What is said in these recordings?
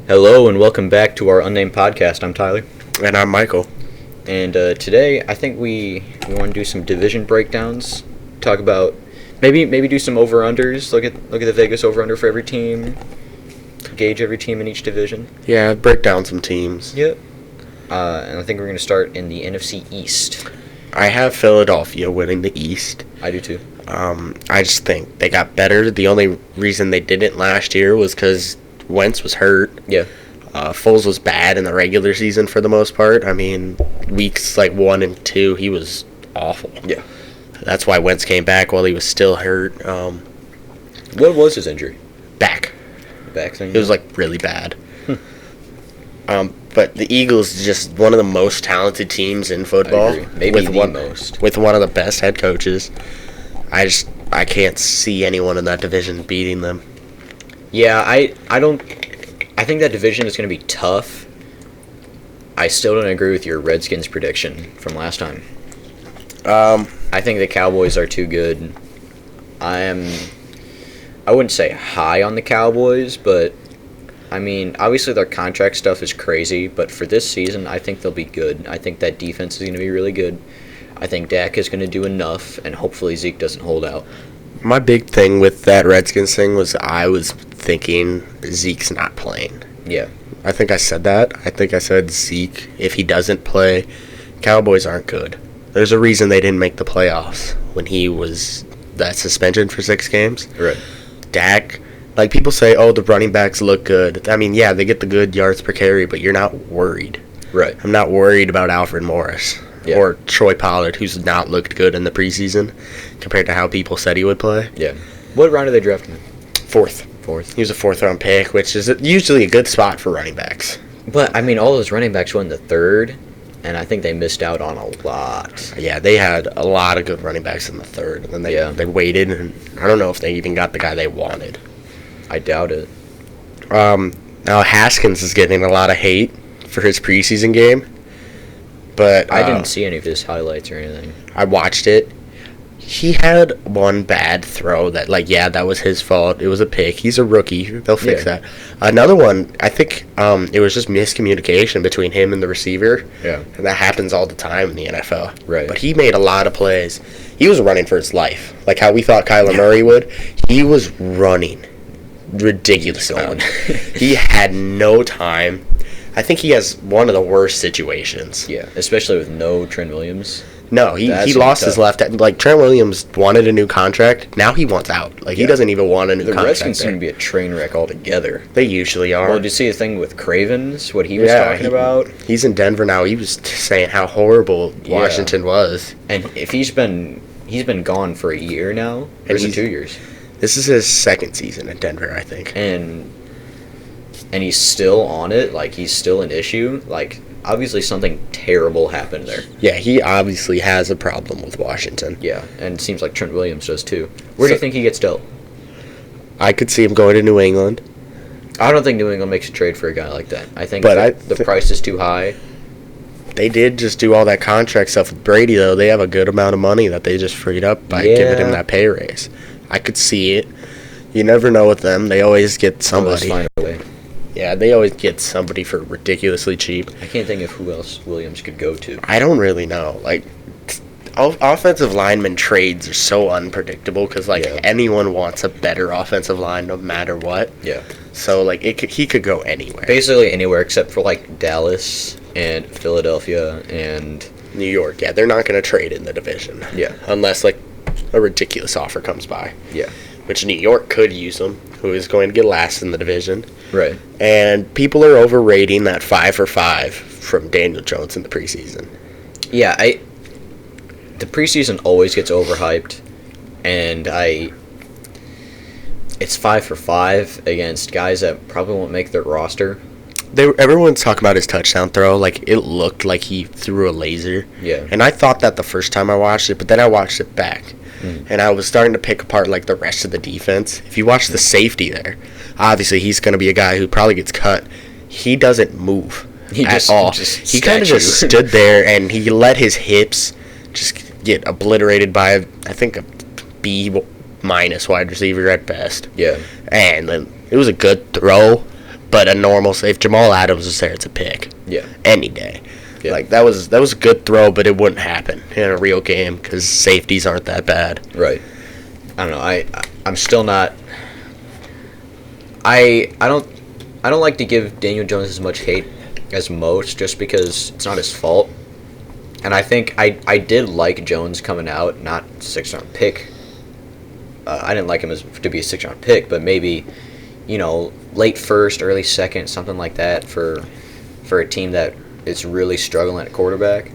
Hello and welcome back to our unnamed podcast. I'm Tyler. And I'm Michael. And today I think we want to do some division breakdowns. Talk about maybe do some over-unders. Look at the Vegas over-under for every team. Gauge every team in each division. Yeah, break down some teams. Yep. And I think we're going to start in the NFC East. I have Philadelphia winning the East. I do too. I just think they got better. The only reason they didn't last year was because Wentz was hurt. Yeah. Foles was bad in the regular season for the most part. I mean, weeks like 1 and 2, he was awful. Yeah. That's why Wentz came back while he was still hurt. What was his injury? Back. Back thing? It was like really bad. But the Eagles is just one of the most talented teams in football. I agree. Maybe the most. With one of the best head coaches. I can't see anyone in that division beating them. Yeah, I think that division is going to be tough. I still don't agree with your Redskins prediction from last time. I think the Cowboys are too good. I wouldn't say high on the Cowboys, but I mean, obviously their contract stuff is crazy, but for this season, I think they'll be good. I think that defense is going to be really good. I think Dak is going to do enough, and hopefully Zeke doesn't hold out. My big thing with that Redskins thing was I was thinking Zeke's not playing. Yeah. I think I said that. I think I said Zeke, if he doesn't play, Cowboys aren't good. There's a reason they didn't make the playoffs when he was that suspension for 6 games. Right. Dak, like people say, oh, the running backs look good. I mean, yeah, they get the good yards per carry, but you're not worried. Right. I'm not worried about Alfred Morris. Yeah. Or Troy Pollard, who's not looked good in the preseason compared to how people said he would play. Yeah. What round did they draft him? Fourth. Fourth. He was a 4th-round pick, which is usually a good spot for running backs. But, I mean, all those running backs went in the 3rd, and I think they missed out on a lot. Yeah, they had a lot of good running backs in the 3rd, and then they waited, and I don't know if they even got the guy they wanted. I doubt it. Now, Haskins is getting a lot of hate for his preseason game. But I didn't see any of his highlights or anything. I watched it. He had one bad throw that, that was his fault. It was a pick. He's a rookie. They'll fix that. Another one, I think it was just miscommunication between him and the receiver. Yeah. And that happens all the time in the NFL. Right. But he made a lot of plays. He was running for his life. Like how we thought Kyler Murray would. He was running ridiculously. He had no time. I think he has one of the worst situations. Yeah, especially with no Trent Williams. No, he lost his left. Like, Trent Williams wanted a new contract. Now he wants out. Like, he doesn't even want a new contract. The Redskins seem to be a train wreck altogether. They usually are. Well, did you see the thing with Cravens, what he was talking about? He's in Denver now. He was saying how horrible Washington was. And if he's been gone for a year now, or is it 2 years? This is his 2nd season in Denver, I think. And he's still on it, like, he's still an issue. Like, obviously something terrible happened there. Yeah, he obviously has a problem with Washington. Yeah, and it seems like Trent Williams does too. Where do you think he gets dealt? I could see him going to New England. I don't think New England makes a trade for a guy like that. I think the price is too high. They did just do all that contract stuff with Brady, though. They have a good amount of money that they just freed up by giving him that pay raise. I could see it. You never know with them. They always get somebody. Find a way. Yeah, they always get somebody for ridiculously cheap. I can't think of who else Williams could go to. I don't really know. Like, offensive lineman trades are so unpredictable because, anyone wants a better offensive line no matter what. Yeah. So, he could go anywhere. Basically anywhere except for, Dallas and Philadelphia and New York. Yeah, they're not going to trade in the division. Yeah. Unless, a ridiculous offer comes by. Yeah. Which New York could use them, who is going to get last in the division. Right. And people are overrating that 5 for 5 from Daniel Jones in the preseason. Yeah, the preseason always gets overhyped, and it's 5 for 5 against guys that probably won't make their roster. Everyone's talking about his touchdown throw. It looked like he threw a laser. Yeah. And I thought that the first time I watched it, but then I watched it back. And I was starting to pick apart, the rest of the defense. If you watch the safety there, obviously he's going to be a guy who probably gets cut. He doesn't move at all. He kind of just stood there, and he let his hips just get obliterated by, I think, a B- wide receiver at best. Yeah. And then it was a good throw, But if Jamal Adams was there, it's a pick. Yeah. Any day. Yeah. Like, that was a good throw, but it wouldn't happen in a real game because safeties aren't that bad. Right. I don't know. I'm still not. I don't like to give Daniel Jones as much hate as most, just because it's not his fault. And I think I did like Jones coming out, not 6th-round pick. I didn't like him to be a 6th-round pick, but maybe, late first, early second, something like that for a team that is really struggling at quarterback.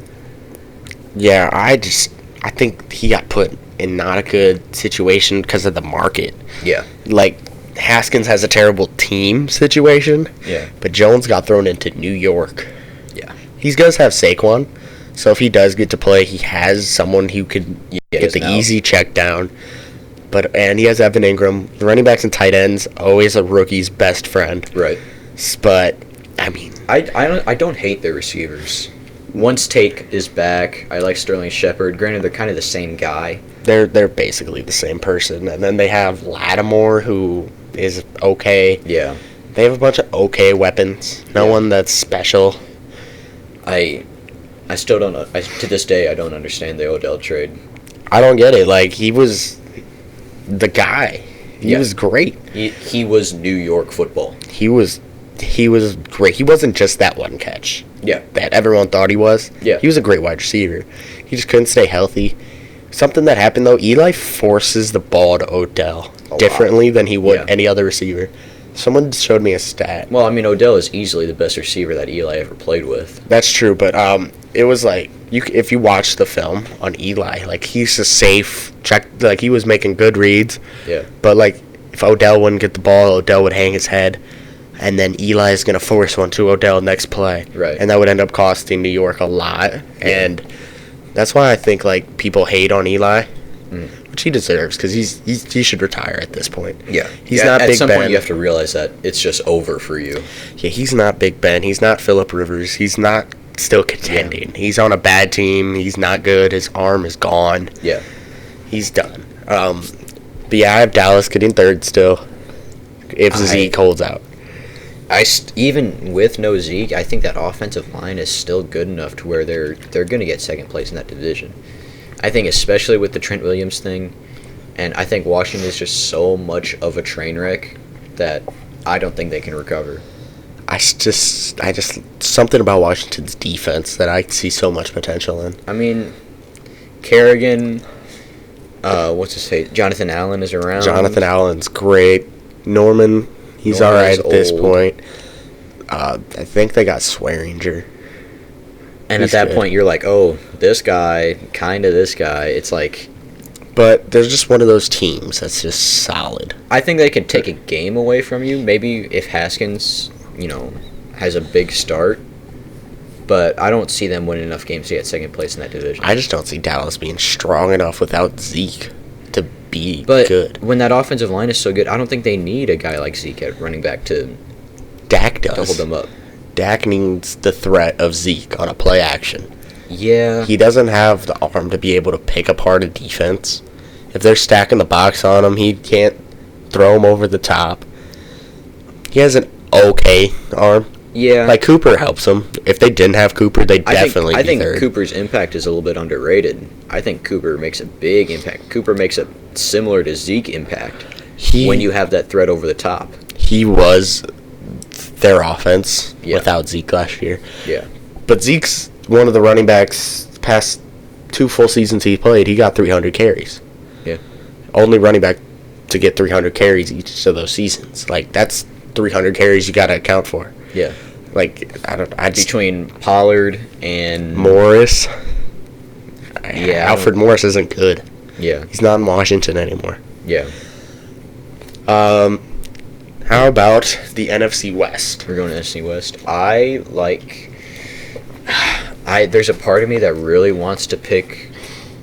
Yeah, I think he got put in not a good situation because of the market. Yeah. Like, Haskins has a terrible team situation. Yeah. But Jones got thrown into New York. Yeah. He does have Saquon, so if he does get to play, he has someone who could get the easy check down. And he has Evan Ingram. The running backs and tight ends, always a rookie's best friend. Right. But, I mean, I don't hate their receivers. Once Tate is back, I like Sterling Shepard. Granted, they're kind of the same guy. They're basically the same person. And then they have Lattimore, who is okay. Yeah. They have a bunch of okay weapons. No one that's special. I still don't. To this day, I don't understand the Odell trade. I don't get it. Like, he was the guy. He was great. He was New York football. He was great. He wasn't just that one catch. Yeah. That everyone thought he was. Yeah. He was a great wide receiver. He just couldn't stay healthy. Something that happened, though, Eli forces the ball to Odell differently than he would any other receiver. Someone showed me a stat. Well, I mean, Odell is easily the best receiver that Eli ever played with. That's true, but it was like, if you watch the film on Eli, like, he's a safe check. Like, he was making good reads. Yeah. But, like, if Odell wouldn't get the ball, Odell would hang his head. And then Eli is going to force one to Odell next play. Right. And that would end up costing New York a lot. Yeah. And that's why I think, like, people hate on Eli, which he deserves, because he should retire at this point. Yeah. He's not Big Ben. At some point, you have to realize that it's just over for you. Yeah, he's not Big Ben. He's not Phillip Rivers. He's not still contending. Yeah. He's on a bad team. He's not good. His arm is gone. Yeah. He's done. But, yeah, I have Dallas getting third still if Zeke holds out. Even with no Zeke, I think that offensive line is still good enough to where they're going to get second place in that division. I think especially with the Trent Williams thing, and I think Washington is just so much of a train wreck that I don't think they can recover. I just something about Washington's defense that I see so much potential in. I mean, Kerrigan, Jonathan Allen is around. Jonathan Allen's great. Norman, he's all right at this point. I think they got Swearinger. And at that point, you're like, oh, this guy, kind of this guy. It's like... But there's just one of those teams that's just solid. I think they could take a game away from you. Maybe if Haskins, has a big start. But I don't see them winning enough games to get second place in that division. I just don't see Dallas being strong enough without Zeke to be good. When that offensive line is so good, I don't think they need a guy like Zeke at running back to hold them up. Dak needs the threat of Zeke on a play action. Yeah. He doesn't have the arm to be able to pick apart a defense. If they're stacking the box on him, he can't throw him over the top. He has an okay arm. Yeah. Like, Cooper helps him. If they didn't have Cooper, they'd definitely be third. I think Cooper's impact is a little bit underrated. I think Cooper makes a big impact. Cooper makes a similar to Zeke impact when you have that threat over the top. He was their offense without Zeke last year. Yeah. But Zeke's one of the running backs past 2 full seasons he played. He got 300 carries. Yeah. Only running back to get 300 carries each of those seasons. Like, that's 300 carries you got to account for. Yeah. Like, between Pollard and Morris. Yeah. Alfred Morris isn't good. Yeah. He's not in Washington anymore. Yeah. How about the NFC West? We're going to NFC West. There's a part of me that really wants to pick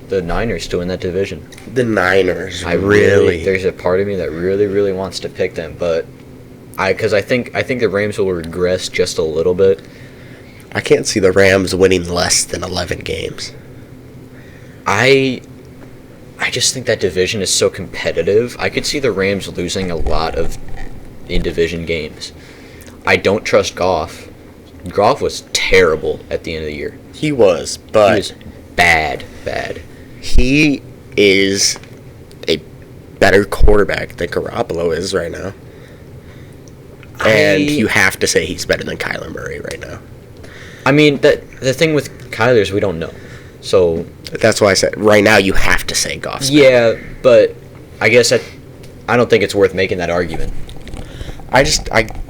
the Niners to win that division. The Niners, there's a part of me that really, really wants to pick them, but because I think the Rams will regress just a little bit. I can't see the Rams winning less than 11 games. I just think that division is so competitive. I could see the Rams losing a lot of in-division games. I don't trust Goff. Goff was terrible at the end of the year. He was, He but was bad. he is a better quarterback than Garoppolo is right now. And you have to say he's better than Kyler Murray right now. I mean, the thing with Kyler is we don't know. So that's why I said right now you have to say Goff's better. Yeah, but I guess I don't think it's worth making that argument. I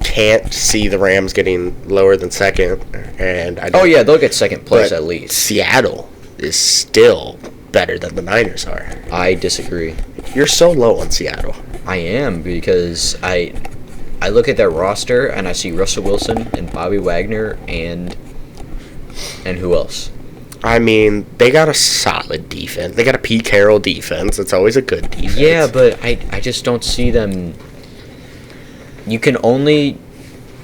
can't see the Rams getting lower than second, and I don't, Oh yeah, they'll get second place at least. Seattle is still better than the Niners are. I disagree. You're so low on Seattle. I am because I look at their roster and I see Russell Wilson and Bobby Wagner and who else? I mean, they got a solid defense. They got a Pete Carroll defense. It's always a good defense. Yeah, but I just don't see them. You can only.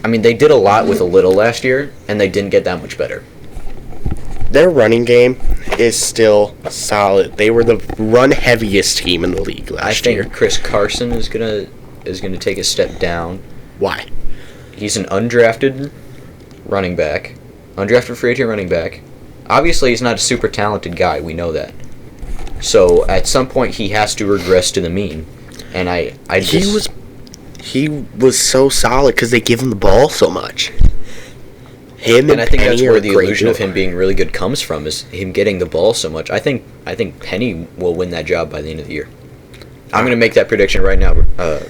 I mean, they did a lot with a little last year, and they didn't get that much better. Their running game is still solid. They were the run heaviest team in the league last year. I think Chris Carson is gonna take a step down. Why? He's an undrafted running back, undrafted free agent running back. Obviously, he's not a super talented guy. We know that. So at some point, he has to regress to the mean. And he was so solid because they give him the ball so much. And I think that's where the illusion of him being really good comes from, is him getting the ball so much. I think Penny will win that job by the end of the year. I'm going to make that prediction right now.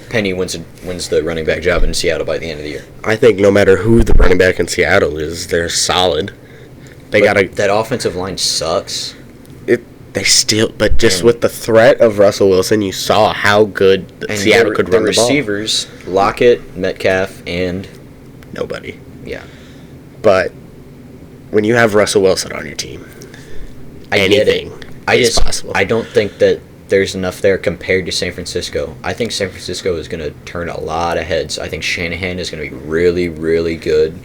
Penny wins the running back job in Seattle by the end of the year. I think no matter who the running back in Seattle is, they're solid. That offensive line sucks. But with the threat of Russell Wilson, you saw how good Seattle could run the ball. The receivers, Lockett, Metcalf, and nobody. Yeah. But when you have Russell Wilson on your team, anything is possible. I don't think that there's enough there compared to San Francisco. I think San Francisco is going to turn a lot of heads. I think Shanahan is going to be really, really good.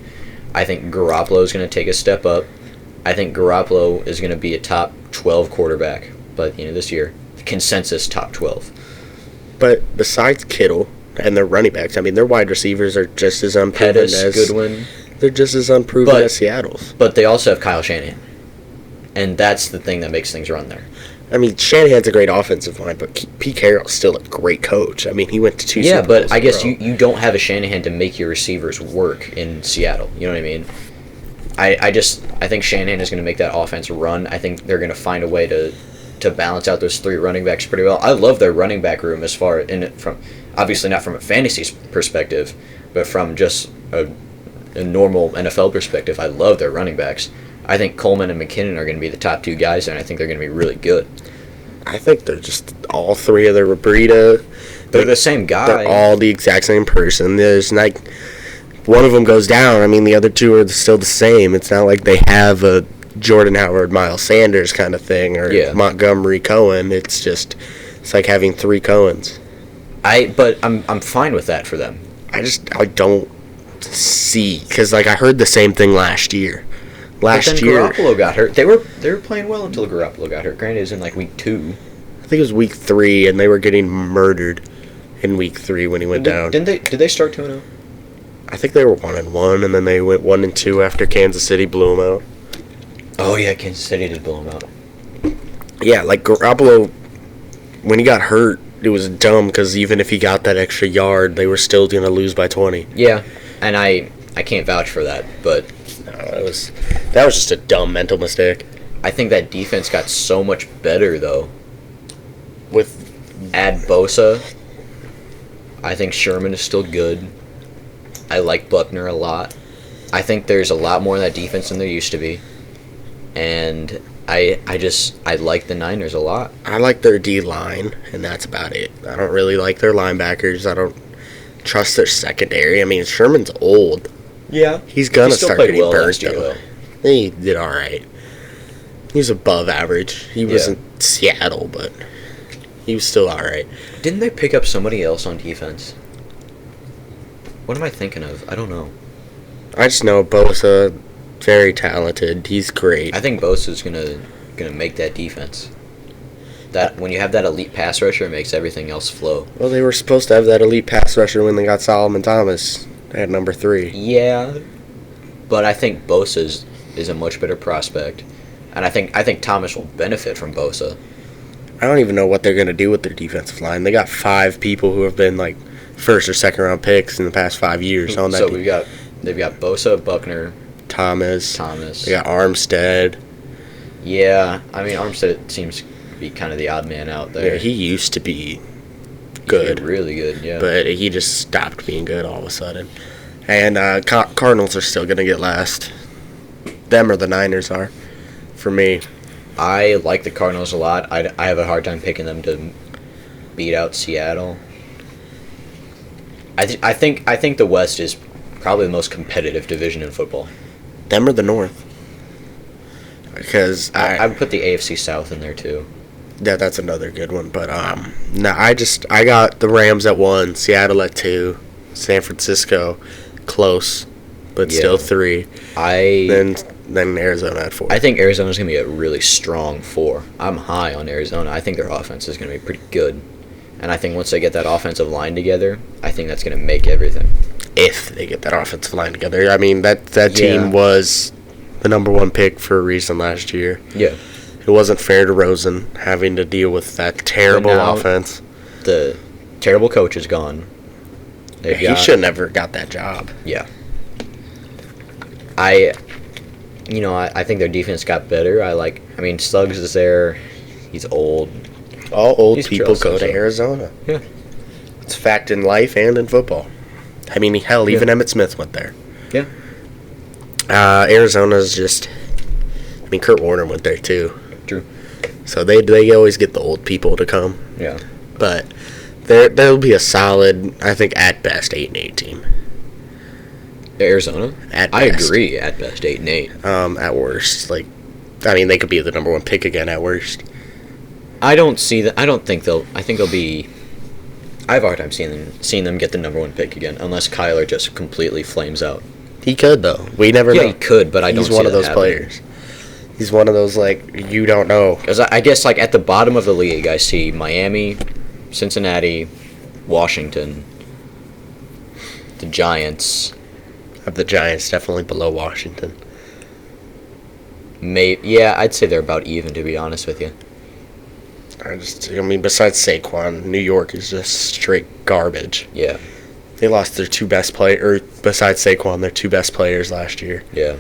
I think Garoppolo is going to take a step up. I think Garoppolo is going to be a top 12 quarterback by the end of this year. Consensus top 12. But besides Kittle and their running backs, I mean, their wide receivers are just as unproven as Goodwin. They're just as unproven as Seattle's. But they also have Kyle Shanahan. And that's the thing that makes things run there. I mean, Shanahan's a great offensive line, but Pete Carroll's still a great coach. I mean, he went to 2 Super Bowls. Yeah, but I guess you don't have a Shanahan to make your receivers work in Seattle. You know what I mean? I think Shanahan is going to make that offense run. I think they're going to find a way to balance out those 3 running backs pretty well. I love their running back room from obviously not from a fantasy perspective, but from just a normal NFL perspective. I love their running backs. I think Coleman and McKinnon are going to be the top 2 guys, and I think they're going to be really good. I think they're just all 3 of the Rebrita. They're the same guy. They're all the exact same person. There's like one of them goes down. I mean, the other 2 are still the same. It's not like they have a Jordan Howard, Miles Sanders kind of thing, or Montgomery Cohen. It's like having 3 Cohens. But I'm fine with that for them. I don't see, because like I heard the same thing last year. But then Garoppolo got hurt. They were playing well until Garoppolo got hurt. Granted, it was in like week 2. I think it was week 3, and they were getting murdered in week 3 when he went down. Did they start 2-0? I think they were 1-1, and then they went 1-2 after Kansas City blew them out. Oh yeah, Kansas City did blow them out. Yeah, like Garoppolo, when he got hurt, it was dumb because even if he got that extra yard, they were still going to lose by 20. Yeah, and I can't vouch for that, but that was just a dumb mental mistake. I think that defense got so much better though. With add Bosa, I think Sherman is still good. I like Buckner a lot. I think there's a lot more in that defense than there used to be. And I like the Niners a lot. I like their D-line, and that's about it. I don't really like their linebackers. I don't trust their secondary. I mean, Sherman's old. Yeah. He's going to start getting well burnt, though. He did all right. He was above average. He wasn't Seattle, but he was still all right. Didn't they pick up somebody else on defense? What am I thinking of? I don't know. I just know Bosa, very talented. He's great. I think Bosa's gonna make that defense. That when you have that elite pass rusher, it makes everything else flow. Well, they were supposed to have that elite pass rusher when they got Solomon Thomas. at number 3. Yeah, but I think Bosa is a much better prospect, and I think Thomas will benefit from Bosa. I don't even know what they're going to do with their defensive line. They got 5 people who have been like first or second round picks in the past 5 years on that. So they've got Bosa, Buckner, Thomas. They got Armstead. Yeah, I mean Armstead seems to be kind of the odd man out there. Yeah, he used to be good, really good. Yeah, but he just stopped being good all of a sudden. And Cardinals are still going to get last. Them or the Niners are, for me. I like the Cardinals a lot. I have a hard time picking them to beat out Seattle. I think the West is probably the most competitive division in football. Them or the North. Because I would put the AFC South in there too. Yeah, that's another good one. But no, I got the Rams at 1, Seattle at 2, San Francisco close, but still 3. Then Arizona at 4. I think Arizona's gonna be a really strong 4. I'm high on Arizona. I think their offense is gonna be pretty good, and I think once they get that offensive line together, I think that's gonna make everything. If they get that offensive line together, I mean that team was the number 1 pick for a reason last year. Yeah. It wasn't fair to Rosen having to deal with that terrible offense. The terrible coach is gone. He should have never got that job. Yeah. I think their defense got better. I mean, Suggs is there. He's old. All old people go to Arizona. Yeah. It's a fact in life and in football. I mean, hell, even Emmitt Smith went there. Yeah. Arizona's just... I mean, Kurt Warner went there, too. True. So they always get the old people to come. Yeah. But there'll be a solid, I think, at best, 8-8 team. Arizona? At best. I agree, at best, 8-8. At worst. They could be the number 1 pick again at worst. I don't think they'll... I think they'll be... I have a hard time seeing them get the number 1 pick again, unless Kyler just completely flames out. He could, though. We never know. Yeah, he could, but I don't see that He's one of those players. He's one of those, you don't know. Because I guess, at the bottom of the league, I see Miami, Cincinnati, Washington, the Giants. The Giants definitely below Washington. I'd say they're about even, to be honest with you. Besides Saquon, New York is just straight garbage. Yeah. They lost their 2 best players, besides Saquon, their 2 best players last year. Yeah.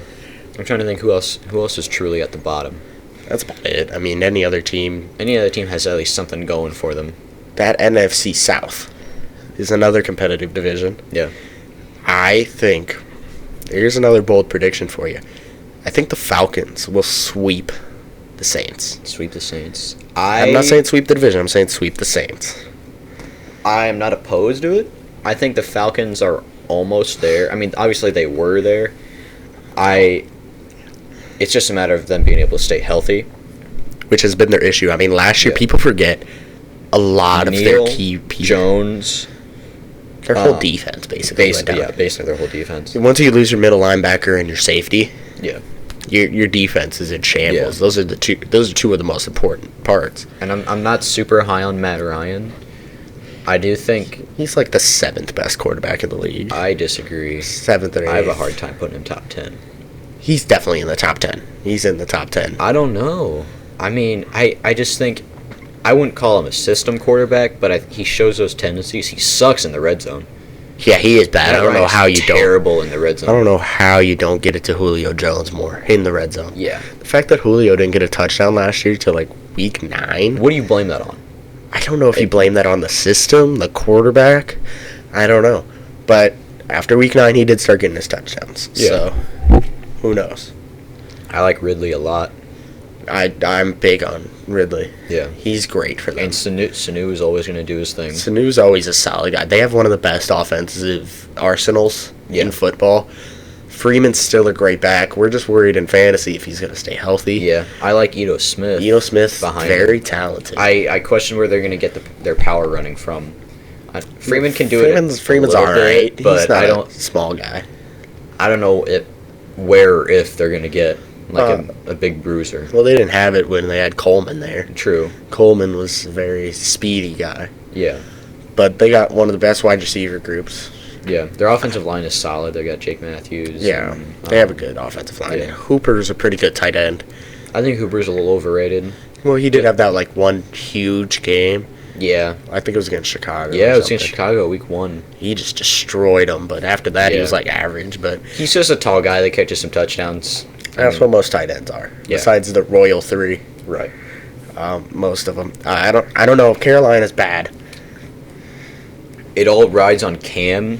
I'm trying to think who else is truly at the bottom. That's about it. I mean, any other team has at least something going for them. That NFC South is another competitive division. Yeah. I think, here's another bold prediction for you. I think the Falcons will sweep the Saints. Sweep the Saints. I'm not saying sweep the division. I'm saying sweep the Saints. I am not opposed to it. I think the Falcons are almost there. I mean, obviously they were there. It's just a matter of them being able to stay healthy, which has been their issue. I mean, last year people forget a lot of their key people. Jones. Their whole defense, basically. Basically their whole defense. Once you lose your middle linebacker and your safety, yeah, your defense is in shambles. Yeah. Those are 2 of the most important parts. And I'm not super high on Matt Ryan. I do think he's the 7th best quarterback in the league. I disagree. 7th or 8th. I have a hard time putting him top 10. He's definitely in the top 10. He's in the top 10. I don't know. I mean, I just think I wouldn't call him a system quarterback, but he shows those tendencies. He sucks in the red zone. Yeah, he is bad. I don't know how you don't. Terrible in the red zone. I don't know how you don't get it to Julio Jones more in the red zone. Yeah. The fact that Julio didn't get a touchdown last year till week 9. What do you blame that on? I don't know if you blame that on the system, the quarterback. I don't know. But after week 9, he did start getting his touchdowns. Yeah. So, who knows? I like Ridley a lot. I'm big on Ridley. Yeah. He's great for them. And Sanu is always going to do his thing. Sanu's always a solid guy. They have one of the best offensive arsenals in football. Freeman's still a great back. We're just worried in fantasy if he's going to stay healthy. Yeah. I like Ito Smith. Ito Smith, very talented. I question where they're going to get their power running from. Freeman can do it. Freeman's all right, but he's not a small guy. I don't know if they're going to get a big bruiser. Well, they didn't have it when they had Coleman there. True. Coleman was a very speedy guy. Yeah. But they got one of the best wide receiver groups Yeah, their offensive line is solid. They got Jake Matthews. Yeah, and, they have a good offensive line. yeah. Hooper's a pretty good tight end. I think Hooper's a little overrated. Well, he did have that like one huge game. Yeah. I think it was against Chicago. Yeah, it was against Chicago week 1. He just destroyed them, but after that, he was like average. But he's just a tall guy that catches some touchdowns. That's what most tight ends are. Yeah. Besides the Royal Three, Right. most of them. I don't know if Carolina's bad. It all rides on Cam.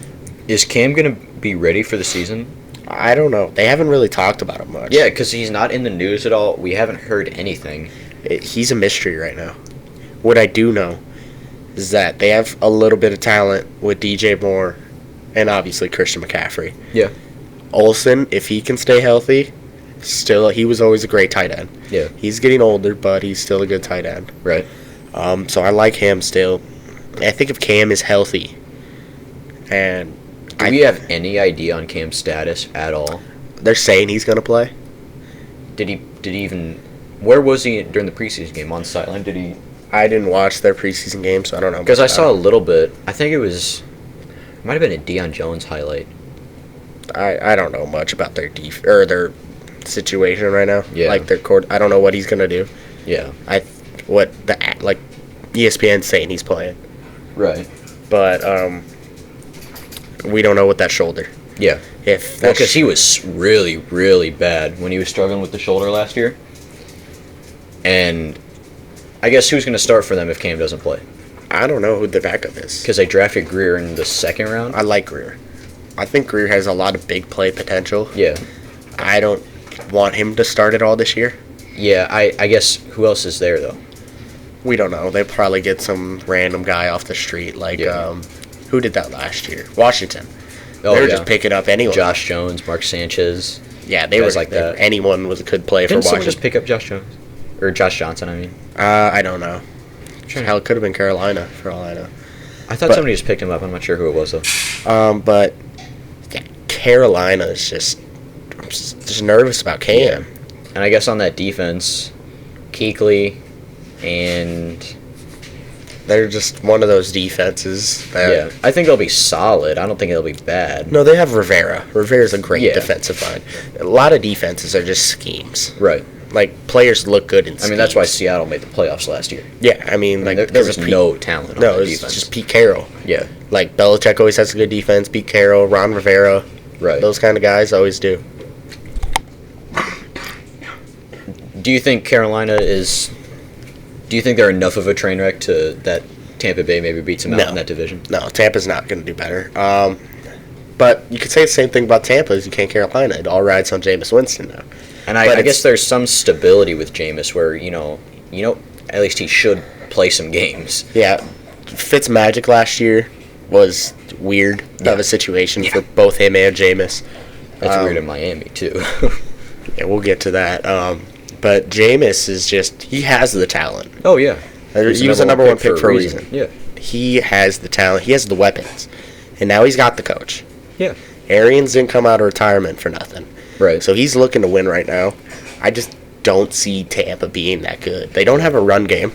Is Cam gonna be ready for the season? I don't know. They haven't really talked about him much. Yeah, because he's not in the news at all. We haven't heard anything. He's a mystery right now. What I do know is that they have a little bit of talent with DJ Moore and obviously Christian McCaffrey. Yeah. Olsen, if he can stay healthy, he was always a great tight end. Yeah. He's getting older, but he's still a good tight end. Right. So I like him still. I think if Cam is healthy, and Do we have any idea on Cam's status at all? they're saying he's gonna play. Did he even? Where was he during the preseason game? On the sideline? Did he? I didn't watch their preseason game, so I don't know. Because I saw a little bit. I think it might have been a Deion Jones highlight. I don't know much about their their situation right now. Yeah. Like their court. I don't know what he's gonna do. Yeah. ESPN's saying he's playing, Right. but we don't know with that shoulder. Yeah. If Well, because he was really, really bad when he was struggling with the shoulder last year. And I guess who's going to start for them if Cam doesn't play? I don't know who the backup is. Because they drafted Greer in the 2nd round. I like Greer. I think Greer has a lot of big play potential. Yeah. I don't want him to start it all this year. Yeah, I guess who else is there, though? We don't know. They probably get some random guy off the street. Who did that last year? Washington. Oh, they were yeah. just picking up anyone. Josh Jones, Mark Sanchez. Yeah, they were guys like that. Anyone could play Didn't for someone Washington. just pick up Josh Jones? Or Josh Johnson, I mean. I don't know. Hell, it could have been Carolina, for all I know. I thought somebody just picked him up. I'm not sure who it was, though. But yeah, Carolina is just nervous about Cam. And I guess on that defense, Kuechly and... They're just one of those defenses. Yeah, I think they'll be solid. I don't think they'll be bad. No, they have Rivera. Rivera's a great Yeah. defensive line. A lot of defenses are just schemes. Right. Like, players look good in schemes. I mean, that's why Seattle made the playoffs last year. Yeah, I mean, like, there was no talent on No, that it's defense. just Pete Carroll. Yeah. Like, Belichick always has a good defense. Pete Carroll, Ron Rivera. Right. Those kind of guys always do. Do you think Carolina is... Do you think they're enough of a train wreck to that Tampa Bay maybe beats them out in that division? No, Tampa's not going to do better. But you could say the same thing about Tampa as you can Carolina. It all rides on Jameis Winston now. And I guess there's some stability with Jameis where, at least he should play some games. Yeah, Fitzmagic last year was weird of a situation for both him and Jameis. That's weird in Miami, too. Yeah, we'll get to that. But Jameis is just, he has the talent. Oh, yeah. He was the number one pick for a reason. Yeah. He has the talent. He has the weapons. And now he's got the coach. Yeah. Arians didn't come out of retirement for nothing. Right. So he's looking to win right now. I just don't see Tampa being that good. They don't have a run game.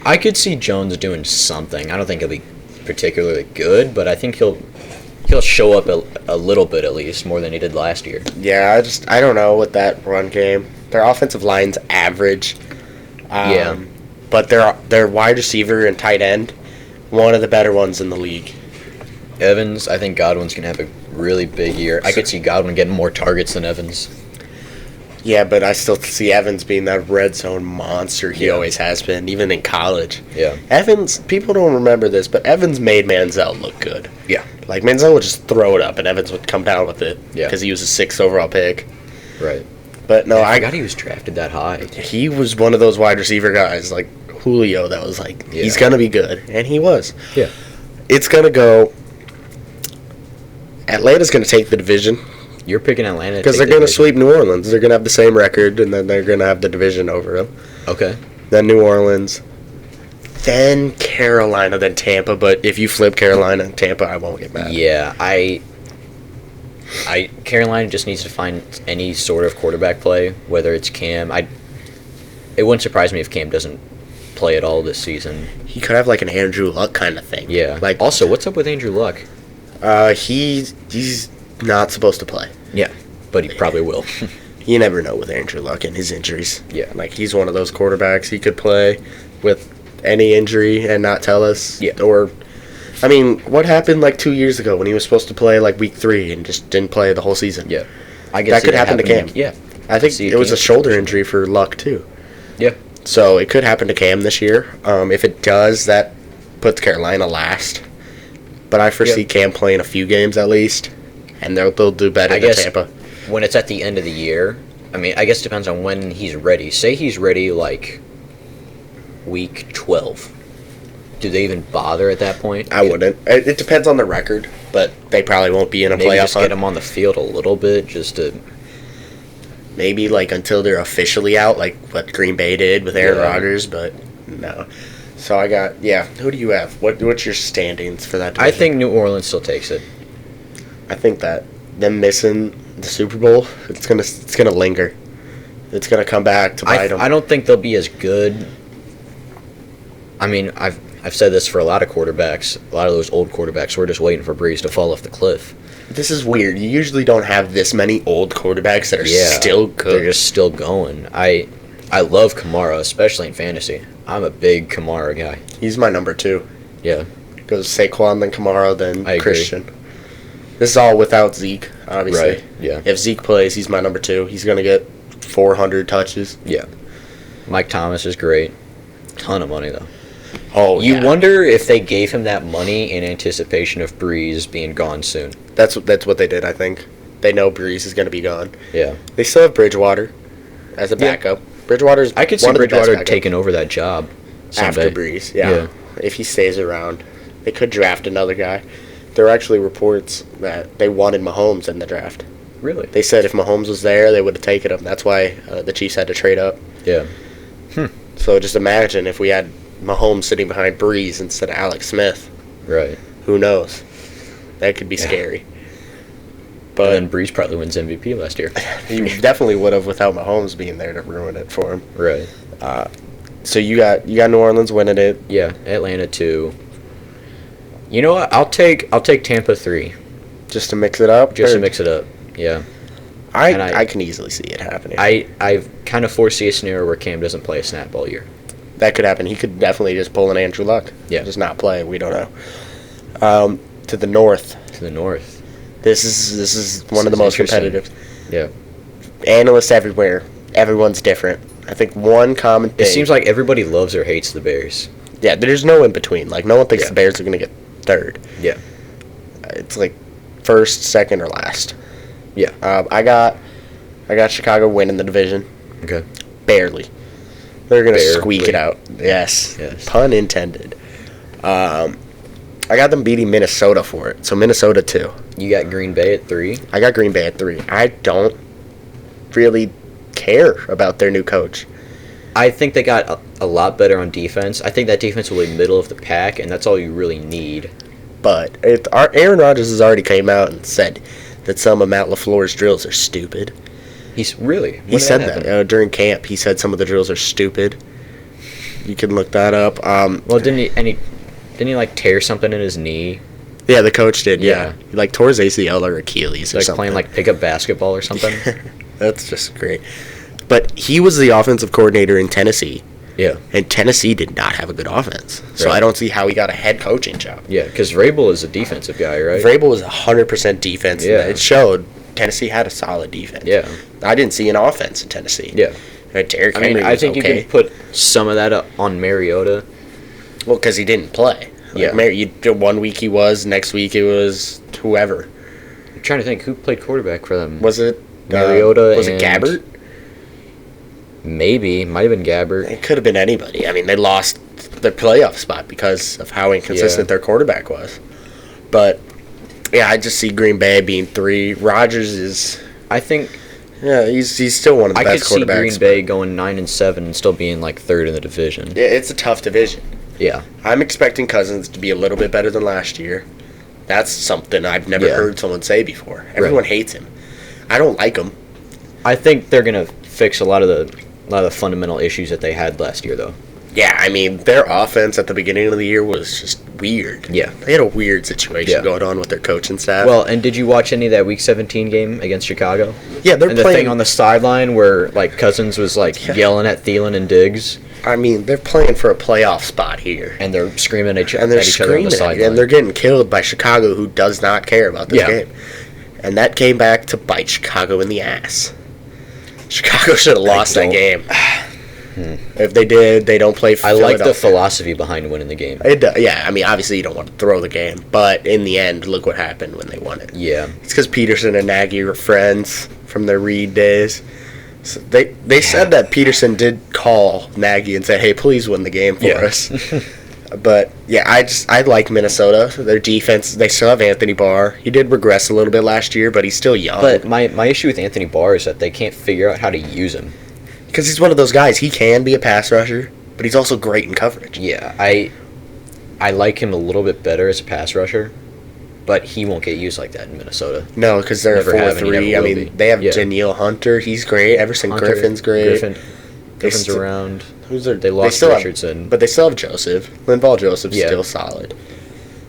I could see Jones doing something. I don't think he'll be particularly good, but I think he'll show up a little bit at least, more than he did last year. Yeah, I don't know with that run game. Their offensive line's average. Yeah. But their wide receiver and tight end, one of the better ones in the league. Evans, I think Godwin's going to have a really big year. I could see Godwin getting more targets than Evans. Yeah, but I still see Evans being that red zone monster he Yeah. always has been, even in college. Yeah. Evans, people don't remember this, but Evans made Manziel look good. Yeah. Like, Manziel would just throw it up, and Evans would come down with it. Yeah. Because he was a 6th overall pick. Right. But no, I forgot he was drafted that high. He was one of those wide receiver guys, like Julio, that was like, Yeah. he's going to be good. And he was. Yeah. It's going to go... Atlanta's going to take the division. You're picking Atlanta Because they're going to sweep New Orleans. They're going to have the same record, and then they're going to have the division over them. Okay. Then New Orleans. Then Carolina, then Tampa. But if you flip Carolina and Tampa, I won't get mad. Yeah, Carolina just needs to find any sort of quarterback play, whether it's Cam. It wouldn't surprise me if Cam doesn't play at all this season. He could have like an Andrew Luck kind of thing. Yeah. Like, Also, what's up with Andrew Luck? He's not supposed to play. Yeah, but he probably will. You never know with Andrew Luck and his injuries. Yeah. Like, he's one of those quarterbacks. He could play with any injury and not tell us. Yeah. Or, I mean, what happened like 2 years ago when he was supposed to play like week 3 and just didn't play the whole season? Yeah. I guess that could happen to Cam. Yeah. I think it was a shoulder injury for Luck, too. Yeah. So it could happen to Cam this year. If it does, that puts Carolina last. But I foresee Cam playing a few games at least, and they'll do better than Tampa. When it's at the end of the year, I mean, I guess it depends on when he's ready. Say he's ready like week 12. Do they even bother at that point? I wouldn't. It depends on the record, but they probably won't be in a Maybe playoff just hunt. get him on the field a little bit, just to... Maybe like until they're officially out, like what Green Bay did with Aaron Rodgers, but no. So I got who do you have? What's your standings for that division? I think New Orleans still takes it. I think that them missing the Super Bowl, it's gonna linger. It's gonna come back to bite them. I don't think they'll be as good. I mean, I've said this for a lot of quarterbacks. A lot of those old quarterbacks, we're just waiting for Breeze to fall off the cliff. This is weird. You usually don't have this many old quarterbacks that are still good. They're just still going. I love Kamara, especially in fantasy. I'm a big Kamara guy. He's my number 2. Yeah. Goes Saquon, then Kamara, then I agree. Christian. This is all without Zeke, obviously. Right, yeah. If Zeke plays, he's my number 2. He's going to get 400 touches. Yeah. Mike Thomas is great. Ton of money, though. Oh, You wonder if they gave him that money in anticipation of Breeze being gone soon. That's what they did, I think. They know Breeze is going to be gone. Yeah. They still have Bridgewater as a backup. Bridgewater's I could see one of the best Bridgewater backups taking over that job someday. after Breeze. Yeah. If he stays around. They could draft another guy. There are actually reports that they wanted Mahomes in the draft. Really? They said if Mahomes was there, they would have taken him. That's why the Chiefs had to trade up. Yeah. So just imagine if we had Mahomes sitting behind Breeze instead of Alex Smith. Right. Who knows? That could be scary. But And then Breeze probably wins MVP last year. he definitely would have without Mahomes being there to ruin it for him. Right. So you got New Orleans winning it. Yeah. Atlanta 2. You know what? I'll take Tampa 3. Just to mix it up? Just to mix it up. Yeah. I can easily see it happening. I kind of foresee a scenario where Cam doesn't play a snap all year. That could happen. He could definitely just pull an Andrew Luck. Yeah. Just not play. We don't know. To the north. To the north. This is one of the most competitive. Yeah. Analysts everywhere. Everyone's different. I think one common thing. It seems like everybody loves or hates the Bears. Yeah, there's no in between. Like, no one thinks the Bears are going to get third. Yeah. It's like first, second, or last. Yeah. I got Chicago winning the division. Okay. Barely. They're going to Barely. squeak it out. Yes. Yes. Pun intended. I got them beating Minnesota for it. So Minnesota 2. You got Green Bay at 3. I got Green Bay at 3. I don't really care about their new coach. I think they got a lot better on defense. I think that defense will be middle of the pack, and that's all you really need. But Aaron Rodgers has already came out and said that some of Matt LaFleur's drills are stupid. He's really? He said that during camp. He said some of the drills are stupid. You can look that up. Well, didn't he like tear something in his knee? Yeah, the coach did. Yeah. He like tore his ACL or Achilles or Like something. playing like pickup basketball or something? That's just great. But he was the offensive coordinator in Tennessee. Yeah. And Tennessee did not have a good offense. So Right. I don't see how he got a head coaching job. Yeah, because Vrabel is a defensive guy, right? Vrabel was 100% defense. Yeah. It showed Tennessee had a solid defense. Yeah. I didn't see an offense in Tennessee. Yeah. Derrick I mean, Henry I was think okay. you can put some of that on Mariota. Well, because he didn't play. Yeah. One week he was, next week it was whoever. I'm trying to think who played quarterback for them. Was it Mariota? Was it and Gabbert? Maybe. Might have been Gabbert. It could have been anybody. I mean, they lost their playoff spot because of how inconsistent their quarterback was. But, yeah, I just see Green Bay being 3. Rodgers is... I think Yeah, he's still one of the I could best see quarterbacks. Green Bay going 9-7 and still being like third in the division. Yeah, it's a tough division. Yeah. I'm expecting Cousins to be a little bit better than last year. That's something I've never Yeah. heard someone say before. Everyone hates him. I don't like him. I think they're gonna fix a lot of the fundamental issues that they had last year, though. Yeah, I mean, their offense at the beginning of the year was just weird. Yeah. They had a weird situation Yeah. going on with their coaching staff. Well, and did you watch any of that Week 17 game against Chicago? yeah, they're And the playing. thing on the sideline where like Cousins was like yelling at Thielen and Diggs, I mean, they're playing for a playoff spot here. and they're screaming at each, And they're at each other on the screaming, sideline. and they're getting killed by Chicago, who does not care about this Yeah. game. And that came back to bite Chicago in the ass. Chicago should have lost that don't- game. If they did, they don't play I like the Philadelphia. philosophy behind winning the game. Yeah, I mean, obviously you don't want to throw the game, but in the end, look what happened when they won it. Yeah. It's because Peterson and Nagy were friends from their Reed days. So they said that Peterson did call Nagy and say, "Hey, please win the game for Yeah. us." But yeah, I like Minnesota. Their defense, they still have Anthony Barr. He did regress a little bit last year, but he's still young. But my issue with Anthony Barr is that they can't figure out how to use him. Because he's one of those guys, he can be a pass rusher, but he's also great in coverage. Yeah, I like him a little bit better as a pass rusher, but he won't get used like that in Minnesota. No, because they're Never have and he 4-3. I never will mean, be. they have Yeah. Danielle Hunter. He's great. Everson Hunter, Griffin's great. Griffin's st- around. Who's their, They lost still Richardson. but they still have Joseph. Linval Joseph's Yeah. still solid.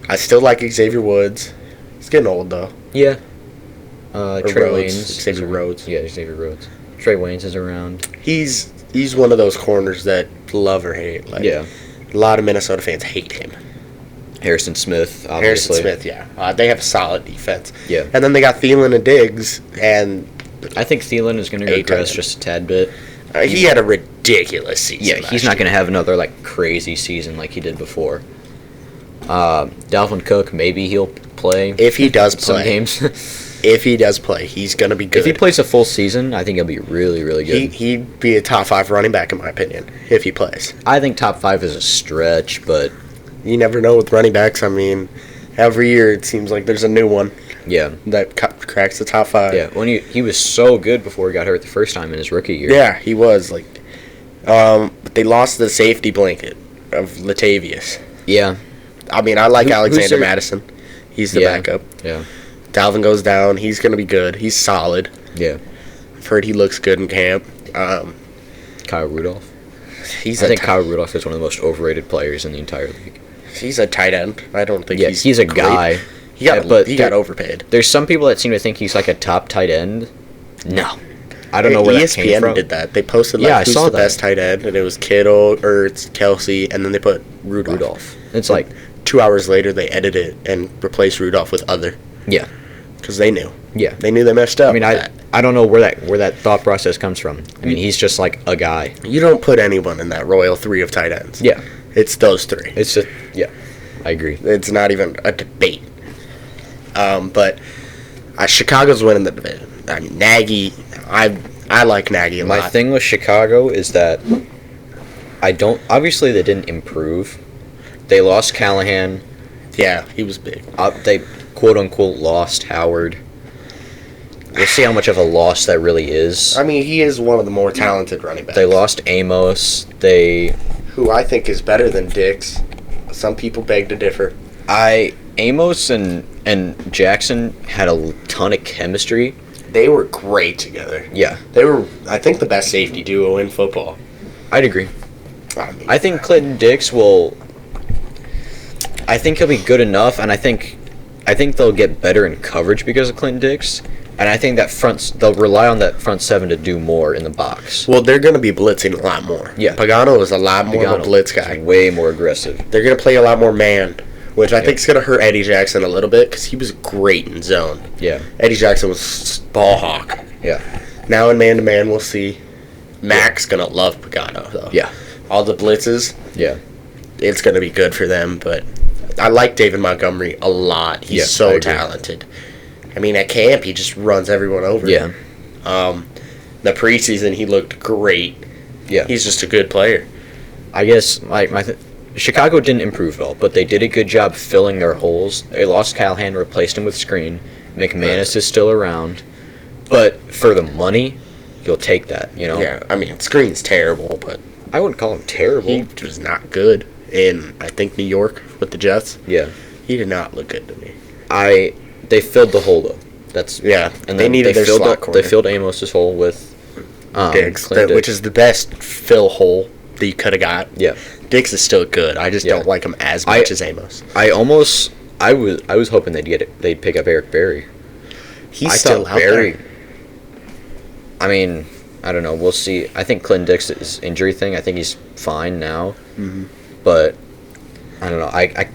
I still like Xavier Woods. He's getting old, though. Yeah. Or Trey Rhodes. Waynes. Xavier Rhodes. Yeah, Xavier Rhodes. Trey Waynes is around. He's one of those corners that love or hate. Like, Yeah. a lot of Minnesota fans hate him. Harrison Smith, obviously. Harrison Smith, yeah. They have a solid defense. Yeah. And then they got Thielen and Diggs, and I think Thielen is going to regress tight. just a tad bit. he had a ridiculous season. Yeah, he's not going to have another like crazy season like he did before. Dalvin Cook, maybe he'll play If he does some play, games. if he does play, he's going to be good. If he plays a full season, I think he'll be really, really good. He'd be a top 5 running back, in my opinion, if he plays. I think top 5 is a stretch, but You never know with running backs. I mean, every year it seems like there's a new one yeah. that cracks the top 5. Yeah, when he was so good before he got hurt the first time in his rookie year. Yeah, he was. But they lost the safety blanket of Latavius. Yeah. I mean, I like Who's Alexander their- Madison. He's the Yeah. backup. Yeah. Dalvin goes down. He's going to be good. He's solid. Yeah. I've heard he looks good in camp. Kyle Rudolph. He's I think Kyle Rudolph is one of the most overrated players in the entire league. he's a tight end. I don't think Yeah, he's a great. guy. He got, Yeah, but he got there- overpaid. There's some people that seem to think he's like a top tight end. No. I don't know where that came ESPN from. did that. They posted Yeah, I who's saw the that. best tight end, and it was Kittle or it's Kelsey, and then they put Rudolph. It's like, 2 hours later, they edited it and replaced Rudolph with other yeah. because they knew. Yeah. They knew they messed up. I mean, with I that. I don't know where that thought process comes from. I mean, he's just like a guy. You don't put anyone in that royal 3 of tight ends. Yeah. It's those 3. It's just, yeah. I agree. It's not even a debate. But Chicago's winning the division. I mean, Nagy, I like Nagy a My lot. thing with Chicago is that obviously they didn't improve. They lost Callahan. Yeah, he was big. They quote unquote lost Howard. We'll see how much of a loss that really is. I mean, he is one of the more talented running backs. They lost Amos. Who I think is better than Dix. Some people beg to differ. Amos and Jackson had a ton of chemistry. They were great together. Yeah, They were, I think, the best safety duo in football. I'd agree. I mean, I think Clinton Dix will. I think he'll be good enough, and I think they'll get better in coverage because of Clinton Dix, and I think they'll rely on that front 7 to do more in the box. well, they're going to be blitzing a lot more. Yeah. Pagano is a lot more of a blitz guy. Way more aggressive. They're going to play a lot more man, which I think is going to hurt Eddie Jackson a little bit because he was great in zone. Yeah, Eddie Jackson was ball hawk. yeah, Now in man-to-man, we'll see. Mac's going to love Pagano, though. yeah, All the blitzes, yeah. it's going to be good for them, but I like David Montgomery a lot. He's Yeah, I so agree. talented. I mean, at camp, he just runs everyone over. Yeah, The preseason, he looked great. yeah. He's just a good player. I guess Chicago didn't improve at all, but they did a good job filling their holes. They lost Callahan, replaced him with Screen. McManus is still around, but for the money, you'll take that. You know. Yeah, I mean, Screen's terrible, but I wouldn't call him terrible. he was not good in, I think, New York with the Jets. Yeah. He did not look good to me. They filled the hole though. That's Yeah, and they then needed their filled slot corner. They filled Amos's hole with Diggs, Clinton which Diggs. is the best fill hole that you could have got. Yeah. Diggs is still good. I just don't like him as much as Amos. I was hoping they'd pick up Eric Berry. He's still out there. I mean, I don't know. We'll see. I think Clinton Dix's injury thing, I think he's fine now. Mm-hmm. But I don't know. I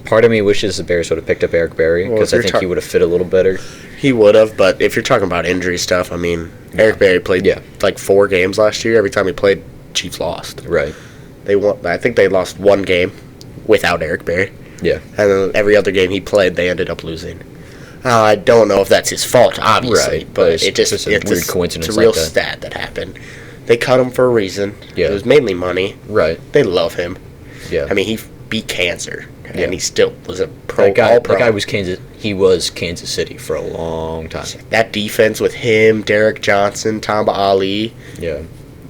part of me wishes the Bears would have picked up Eric Berry because I think he would have fit a little better. He would have, but if you're talking about injury stuff, I mean, Eric Berry played like 4 games last year. Every time he played, Chiefs lost. Right. They won. I think they lost 1 game without Eric Berry. Yeah. And then every other game he played, they ended up losing. I don't know if that's his fault, obviously, right, but it's just a weird coincidence. It's a real stat that happened. They cut him for a reason. Yeah. It was mainly money. Right. They love him. Yeah. I mean, he beat cancer, and he still was a pro. That guy was Kansas. He was Kansas City for a long time. That defense with him, Derek Johnson, Tamba Ali. Yeah.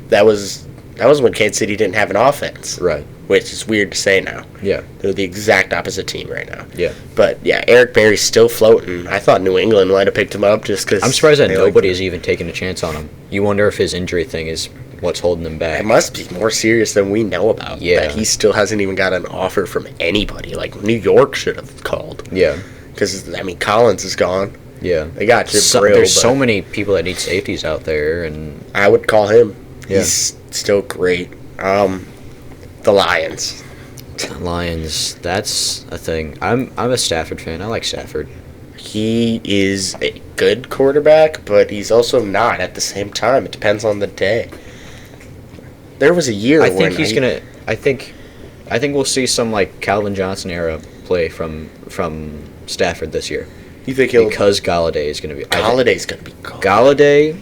That was when Kansas City didn't have an offense. Right. Which is weird to say now. Yeah. They're the exact opposite team right now. Yeah. But, yeah, Eric Berry's still floating. I thought New England might have picked him up just because... I'm surprised that nobody has even taken a chance on him. You wonder if his injury thing is what's holding him back. It must be more serious than we know about. Yeah. That he still hasn't even got an offer from anybody. Like, New York should have called. Yeah. Because, I mean, Collins is gone. Yeah. They got Jabril. There's so many people that need safeties out there, and... I would call him. Yeah. He's still great. The Lions. That's a thing. I'm a Stafford fan. I like Stafford. He is a good quarterback, but he's also not at the same time. It depends on the day. There was a year I think he's gonna. I think we'll see some like Calvin Johnson era play from Stafford this year. You think he'll? Because Galladay is gonna be. Galladay's gonna be good. Galladay.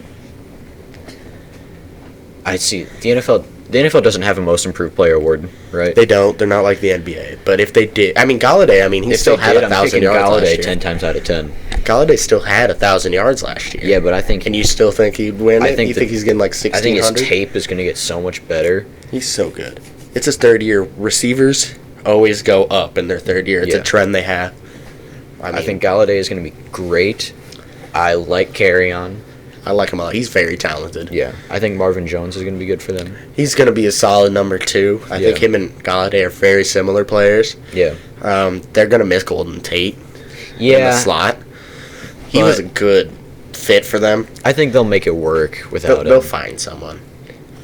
I see the NFL. The NFL doesn't have a Most Improved Player award, right? They don't. They're not like the NBA. But if they did, I mean, Galladay. I mean, he still had 1,000 yards last year. 10 times out of 10. Galladay still had 1,000 yards last year. Yeah, but I think. And you still think he'd win? I think you think he's getting like 1,600? I think his tape is going to get so much better. He's so good. It's his third year. Receivers always go up in their third year. It's a trend they have. I think Galladay is going to be great. I like Carry-On. I like him a lot. He's very talented. Yeah. I think Marvin Jones is going to be good for them. He's going to be a solid number 2. I think him and Galladay are very similar players. Yeah. They're going to miss Golden Tate in the slot. He was a good fit for them. I think they'll make it work without him. They'll find someone.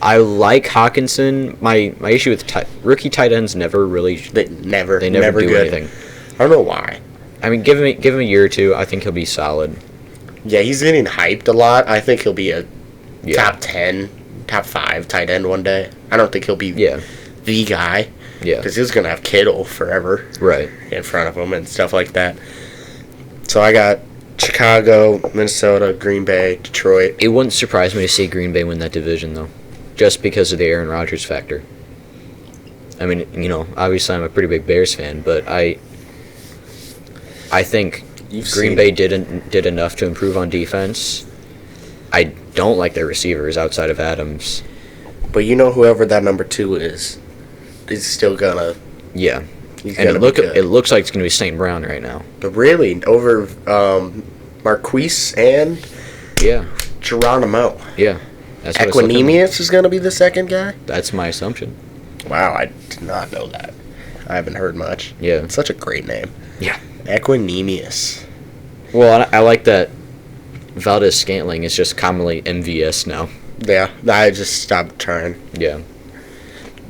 I like Hawkinson. My issue with rookie tight ends never really... They never do anything. I don't know why. I mean, give him a year or two. I think he'll be solid. Yeah, he's getting hyped a lot. I think he'll be a top 10, top 5 tight end one day. I don't think he'll be the guy. Yeah. Because he's going to have Kittle forever. Right. In front of him and stuff like that. So I got Chicago, Minnesota, Green Bay, Detroit. It wouldn't surprise me to see Green Bay win that division, though. Just because of the Aaron Rodgers factor. I mean, obviously I'm a pretty big Bears fan, but I think... Green Bay did enough to improve on defense. I don't like their receivers outside of Adams. But whoever that number 2 is still gonna. Yeah, he's gonna it looks like it's gonna be St. Brown right now. But really, over Marquise and Geronimo. Yeah, that's what Equinemius is gonna be the second guy. That's my assumption. Wow, I did not know that. I haven't heard much. Yeah, it's such a great name. Yeah. Equinemius. Well, I like that Valdez Scantling is just commonly MVS now. Yeah, I just stopped trying. Yeah.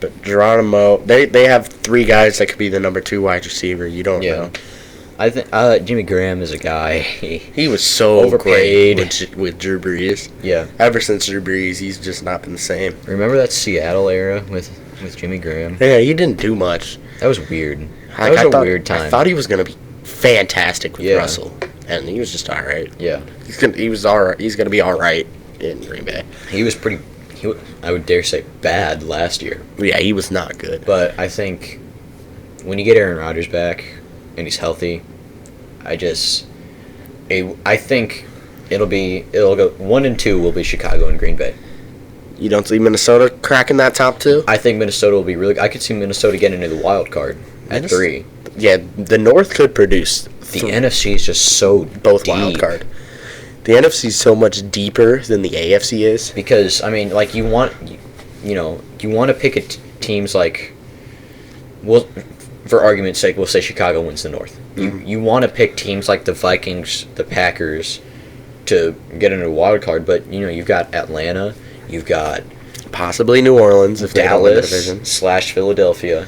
But Geronimo, they have 3 guys that could be the number 2 wide receiver. You don't know. I think Jimmy Graham is a guy. He was so overpaid with Drew Brees. Yeah. Ever since Drew Brees, he's just not been the same. Remember that Seattle era with Jimmy Graham? Yeah, he didn't do much. That was weird. That was a weird time. I thought he was going to be fantastic with Russell, and he was just all right. Yeah, he was all right. He's going to be all right in Green Bay. He was I would dare say bad last year. Yeah, he was not good. But I think when you get Aaron Rodgers back and he's healthy, I think it'll go 1 and 2 will be Chicago and Green Bay. You don't see Minnesota cracking that top 2? I think Minnesota will be really. I could see Minnesota getting into the wild card at 3. Yeah, the North could produce. The NFC is just so both deep. Wild card. The NFC is so much deeper than the AFC is. Because I mean, like you want, you want to pick teams like, well, for argument's sake, we'll say Chicago wins the North. You want to pick teams like the Vikings, the Packers, to get into a wild card, but you've got Atlanta, you've got possibly New Orleans if they don't win the division / Philadelphia.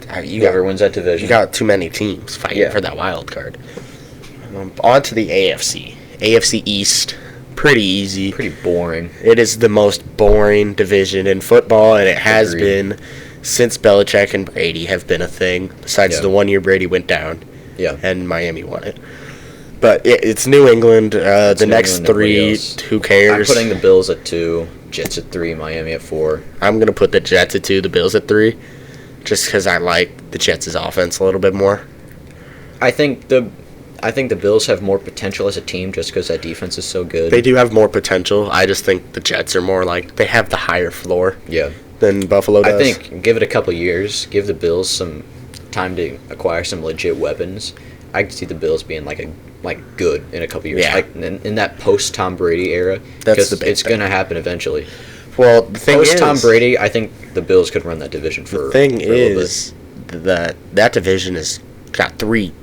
Whoever wins that division. You got too many teams fighting for that wild card. On to the AFC. AFC East, pretty easy. Pretty boring. It is the most boring division in football, and it has been since Belichick and Brady have been a thing, besides the 1 year Brady went down and Miami won it. But it's New England. The next three, who cares? I'm putting the Bills at 2, Jets at 3, Miami at 4. I'm going to put the Jets at 2, the Bills at 3, just because I like the Jets' offense a little bit more. I think the Bills have more potential as a team just because that defense is so good. They do have more potential. I just think the Jets are more like, they have the higher floor than Buffalo does. I think give it a couple years, give the Bills some time to acquire some legit weapons. I can see the Bills being like good in a couple years, like in that post Tom Brady era. That's the big it's going to happen eventually. Well, the thing post Tom Brady, I think the Bills could run that division for. The thing is that division has got 3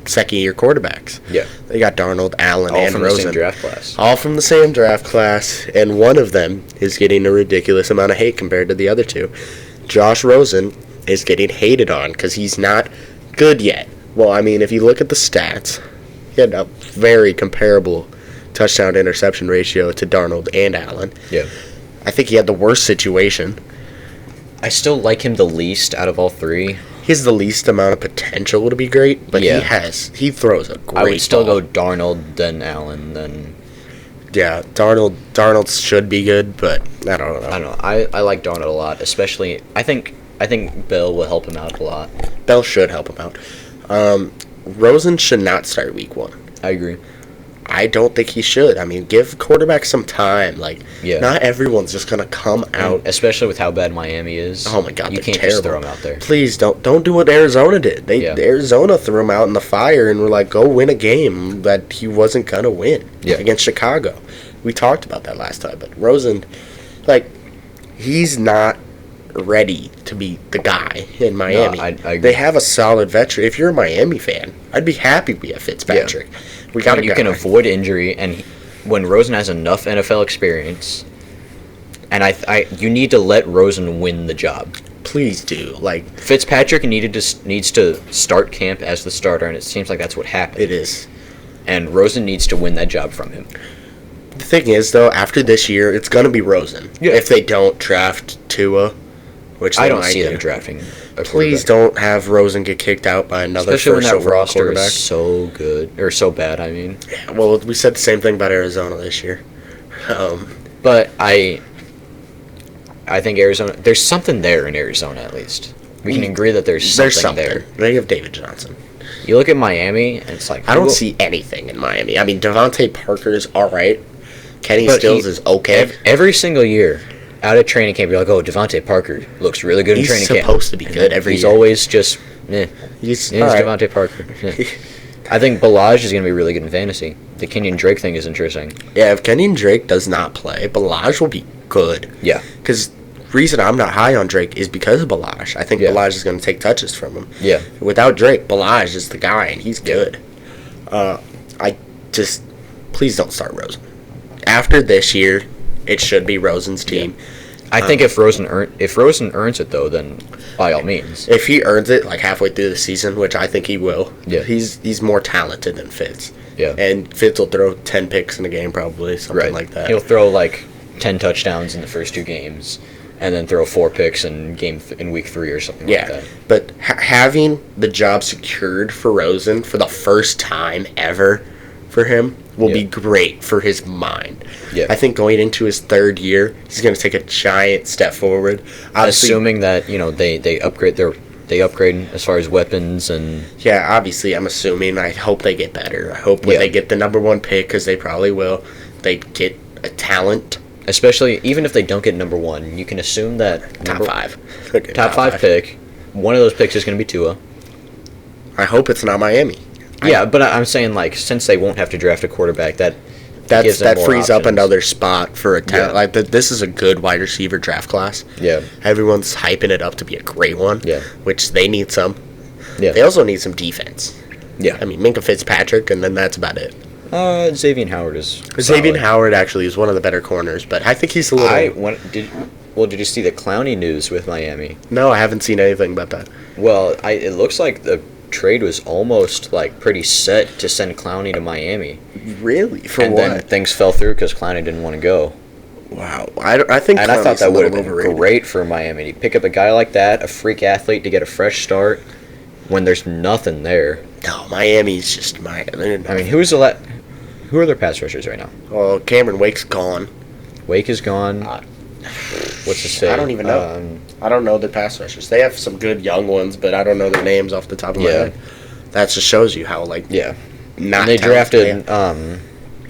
second-year quarterbacks. Yeah, they got Darnold, Allen, and from Rosen. The same draft class. All from the same draft class, and one of them is getting a ridiculous amount of hate compared to the other two. Josh Rosen is getting hated on because he's not good yet. Well, I mean, if you look at the stats, he had a very comparable touchdown-interception ratio to Darnold and Allen. Yeah. I think he had the worst situation. I still like him the least out of all 3. He has the least amount of potential to be great, but he throws a great ball. I would still go Darnold, then Allen, then... Yeah, Darnold should be good, but I don't know. I don't know. I like Darnold a lot, especially... I think Bell will help him out a lot. Bell should help him out. Rosen should not start week 1. I agree. I don't think he should. I mean, give quarterback some time. Not everyone's just going to come out. Especially with how bad Miami is. Oh, my God, you can't terrible. just throw him out there. Please, don't do what Arizona did. Arizona threw him out in the fire and were like, go win a game that he wasn't going to win against Chicago. We talked about that last time. But Rosen, he's not ready to be the guy in Miami. No, I agree. They have a solid veteran. If you're a Miami fan, I'd be happy we have Fitzpatrick. Yeah. We got you can avoid injury, and when Rosen has enough NFL experience, and you need to let Rosen win the job. Please do. Fitzpatrick needs to start camp as the starter, and it seems like that's what happened. It is. And Rosen needs to win that job from him. The thing is, though, after this year, it's going to be Rosen. Yeah. If they don't draft Tua, which I don't see them drafting. Please don't have Rosen get kicked out by another first overall quarterback. Is so good or so bad. I mean, yeah, well, we said the same thing about Arizona this year. But I think Arizona. There's something there in Arizona at least. We can agree that there's something there. They have David Johnson. You look at Miami, and it's like I don't see anything in Miami. I mean, Devontae Parker is all right. Kenny Stills is okay. Every single year. Out of training camp, you're like, oh, Devontae Parker looks really good in training camp. He's supposed to be good every year. He's always just, He's right. Devontae Parker. I think Balaj is going to be really good in fantasy. The Kenyon Drake thing is interesting. Yeah, if Kenyon Drake does not play, Balaj will be good. Yeah. Because the reason I'm not high on Drake is because of Balaj. I think Balaj is going to take touches from him. Yeah. Without Drake, Balaj is the guy, and he's good. Please don't start Rosen. After this year, it should be Rosen's team. Yeah. I think if Rosen earns it though, then by all means. If he earns it halfway through the season, which I think he will, he's more talented than Fitz. Yeah. And Fitz will throw 10 picks in a game probably, something like that. He'll throw 10 touchdowns in the first 2 games, and then throw 4 picks in week 3 or something like that. But having the job secured for Rosen for the first time ever for him will be great for his mind. Yeah. I think going into his 3rd year, he's going to take a giant step forward. Obviously, assuming that they upgrade as far as weapons and obviously I'm assuming. I hope they get better. I hope when they get the number 1 pick, because they probably will, they get a talent. Especially even if they don't get number 1, you can assume that top 5. Okay, top 5 pick. One of those picks is going to be Tua. I hope it's not Miami. Yeah, but I'm saying since they won't have to draft a quarterback, that That frees up another spot for a Yeah. like this is a good wide receiver draft class. Yeah. Everyone's hyping it up to be a great one. Yeah. Which they need some. Yeah. They also need some defense. Yeah. I mean, Minka Fitzpatrick, and then that's about it. Xavier Howard is Xavier solid. Howard actually is one of the better corners, but I think he's a little. Did you see the Clowney news with Miami? No, I haven't seen anything about that. Well, it looks like the trade was almost like pretty set to send Clowney to Miami. Really? For and what? then things fell through because Clowney didn't want to go. Wow. I think And I thought Clowney's that a would have little been overrated. great for Miami. To pick up a guy like that, a freak athlete, to get a fresh start when there's nothing there. No, Miami's just I mean, who are their pass rushers right now? Well, Cameron Wake's gone. Wake is gone. What's to say? I don't even know. I don't know their pass rushers. They have some good young ones, but I don't know their names off the top of my head. That just shows you how Yeah. not. And they talented drafted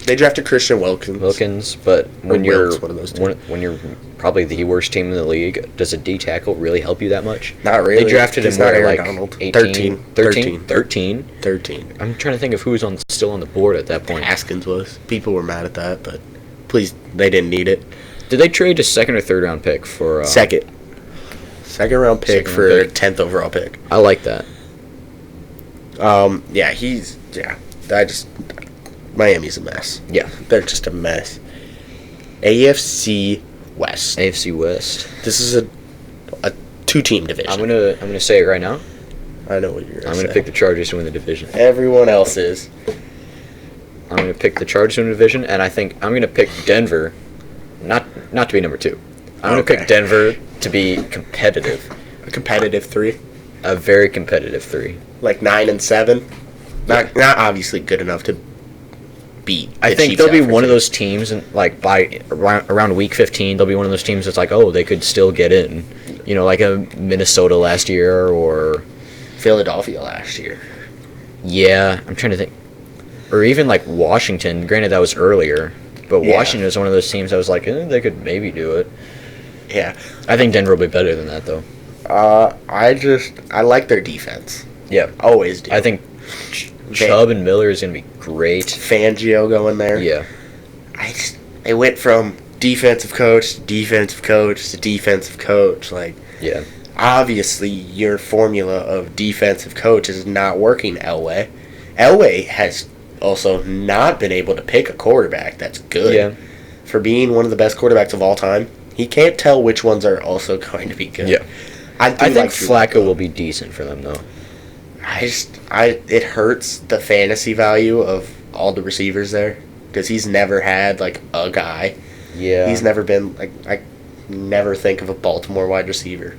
they drafted Christian Wilkins. but when you're Wilkes, one of those two. when you're probably the worst team in the league, does a D tackle really help you that much? Not really. They drafted him He's not Aaron like Donald. 18, 13. 13. I'm trying to think of who was still on the board at that point. Haskins was. People were mad at that, but please, they didn't need it. Did they trade a second or third round pick for Second round pick Second for round pick. 10th overall pick. I like that. Miami's a mess. Yeah. They're just a mess. AFC West. AFC West. This is a two-team division. I'm gonna say it right now. I know what you're I'm gonna gonna pick the Chargers to win the division. Everyone else is. I'm gonna pick the Chargers to win the division, and I think I'm gonna pick Denver, not to be number 2. I'm gonna pick Denver to be competitive. A competitive 3. A very competitive 3. Like 9 and 7. Not obviously good enough to beat. I think they'll be one of those teams, and like by around week 15, they'll be one of those teams that's like, oh, they could still get in. You know, like a Minnesota last year or Philadelphia last year. Yeah, I'm trying to think. Or even like Washington. Granted, that was earlier, but Yeah. Washington was one of those teams I was like, they could maybe do it. Yeah. I think Denver will be better than that, though. I like their defense. Yeah. Always do. I think Chubb and Miller is going to be great. Fangio going there. Yeah. They went from defensive coach to defensive coach to defensive coach. Like, Yeah. obviously, your formula of defensive coach is not working Elway. Elway has also not been able to pick a quarterback that's good. Yeah. For being one of the best quarterbacks of all time, he can't tell which ones are also going to be good. Yeah. I I think like Flacco will be decent for them, though. It hurts the fantasy value of all the receivers there because he's never had like a guy. Yeah. He's never been like I never think of a Baltimore wide receiver.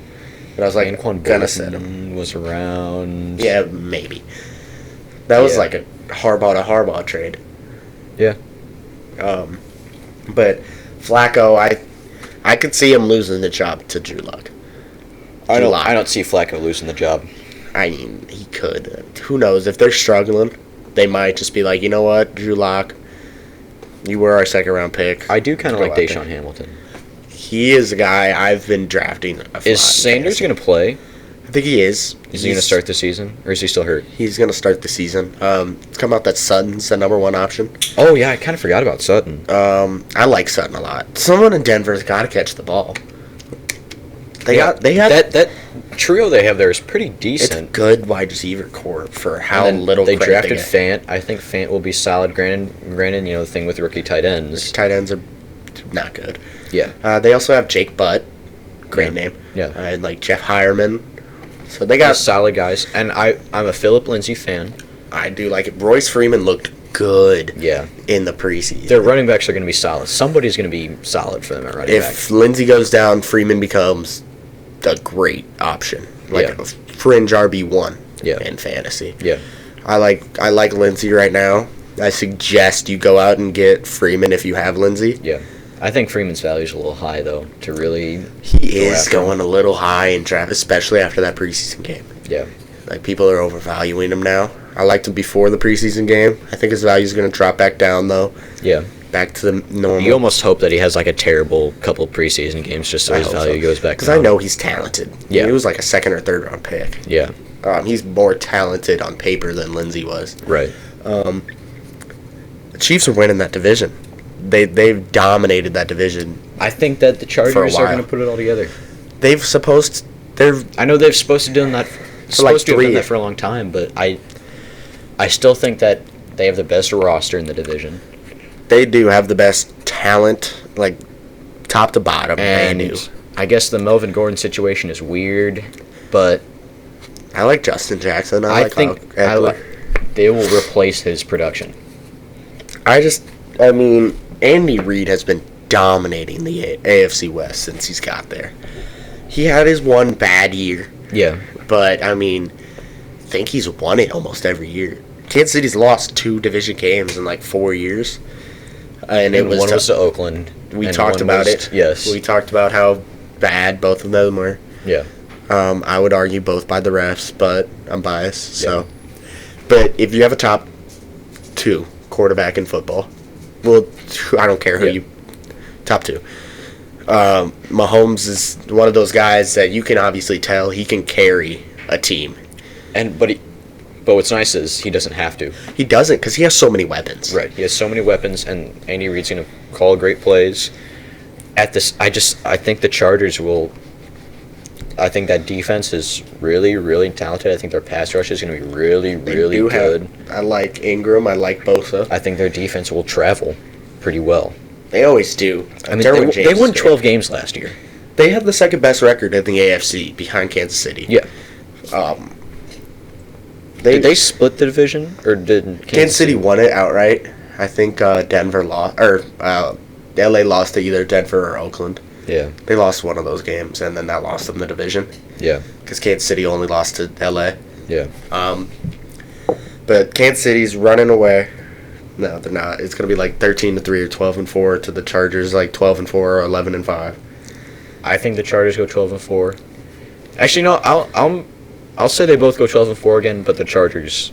But I was like Anquan gonna set him. Boldin was around. Yeah, maybe. That was Yeah. like a Harbaugh trade. Yeah. But Flacco, I could see him losing the job to Drew Lock. I don't see Flacco losing the job. I mean, he could. Who knows? If they're struggling, they might just be like, you know what, Drew Lock, you were our second round pick. I do kind of Go like out Deshaun there. Hamilton. He is a guy I've been drafting. Is Sanders going to play? I think he is. Is he going to start the season, or is he still hurt? He's going to start the season. It's come out that Sutton's the number one option. Oh yeah, I kind of forgot about Sutton. I like Sutton a lot. Someone in Denver's got to catch the ball. They got that trio they have there is pretty it's decent. good wide receiver core for how And then little they credit drafted get. Fant. I think Fant will be solid. Granted, you know the thing with rookie tight ends. Tight ends are not good. Yeah, They also have Jake Butt, great Yeah. name. Yeah. And like Jeff Hireman. So they they're got. solid guys. And I'm a Philip Lindsay fan. I do like it. Royce Freeman looked good. Yeah, In the preseason. their running backs are going to be solid. Somebody's going to be solid for them at running back. If Lindsey goes down, Freeman becomes a great option, like Yeah. a fringe RB1 Yeah. in fantasy. Yeah, I like Lindsey right now. I suggest you go out and get Freeman if you have Lindsey. yeah. I think Freeman's value is a little high though to really. He is after him. going a little high in draft, especially after that preseason game. Yeah, Like people are overvaluing him now. I liked him before the preseason game. I think his value is going to drop back down though, yeah. back to the normal. You almost hope that he has like a terrible couple preseason games just so I his hope value so. goes back Because I down. know he's talented. Yeah. He was like a second or third round pick. Yeah, He's more talented on paper than Lindsey was. right. The Chiefs are winning that division. they've dominated that division. I think that the Chargers are going to put it all together. I know they've supposed to do that for a long time, but I still think that they have the best roster in the division. They do have the best talent, like top to bottom. And I guess the Melvin Gordon situation is weird, but I like Justin Jackson. I think they will replace his production. Andy Reid has been dominating the AFC West since he's got there. He had his one bad year. Yeah. But, I think he's won it almost every year. Kansas City's lost 2 division games in, 4 years. And one was to Oakland. We talked about it. Yes. We talked about how bad both of them were. Yeah. I would argue both by the refs, but I'm biased. So, but if you have a top 2 quarterback in football, well, I don't care who top 2. Mahomes is one of those guys that you can obviously tell he can carry a team. But what's nice is he doesn't have to. He doesn't, because he has so many weapons. Right. He has so many weapons, and Andy Reid's going to call great plays. I think the Chargers will. I think that defense is really, really talented. I think their pass rush is going to be really, really good. I like Ingram. I like Bosa. I think their defense will travel pretty well. They always do. They won 12 games last year. They have the second best record in the AFC behind Kansas City. Yeah. Did they split the division, or did Kansas City won it outright? I think Denver lost, or LA lost to either Denver or Oakland. Yeah. They lost one of those games, and then that lost them the division. Yeah. Because Kansas City only lost to LA. Yeah. But Kansas City's running away. No, they're not. It's gonna be 13-3 or 12-4 to the Chargers, 12-4 or 11-5. I think the Chargers go 12-4. Actually, no. I'll say they both go 12-4 again, but the Chargers.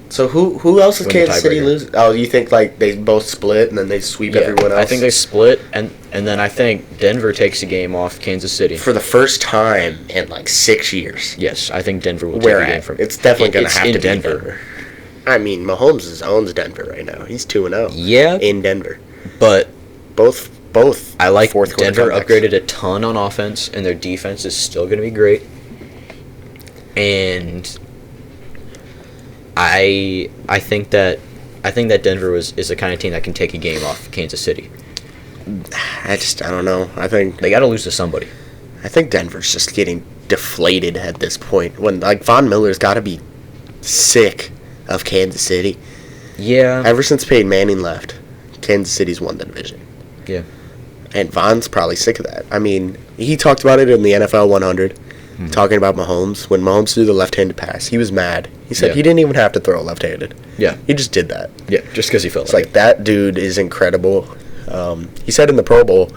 So who else does Kansas City lose? Oh, you think they both split and then they sweep everyone else? I think they split, and then I think Denver takes a game off Kansas City for the first time in 6 years. Yes, I think Denver will take a game from. It's definitely going to have to be Denver. Mahomes owns Denver right now. He's 2-0. Yeah, in Denver, but both. I like Denver upgraded a ton on offense, and their defense is still going to be great. And I think that Denver is the kind of team that can take a game off Kansas City. I don't know. I think they got to lose to somebody. I think Denver's just getting deflated at this point. When Von Miller's got to be sick of Kansas City. Yeah. Ever since Peyton Manning left, Kansas City's won the division. Yeah. And Von's probably sick of that. He talked about it in the NFL 100. Talking about Mahomes. When Mahomes threw the left-handed pass, he was mad. He said he didn't even have to throw left-handed. Yeah. He just did that. Yeah, just because he felt it's that dude is incredible. He said in the Pro Bowl,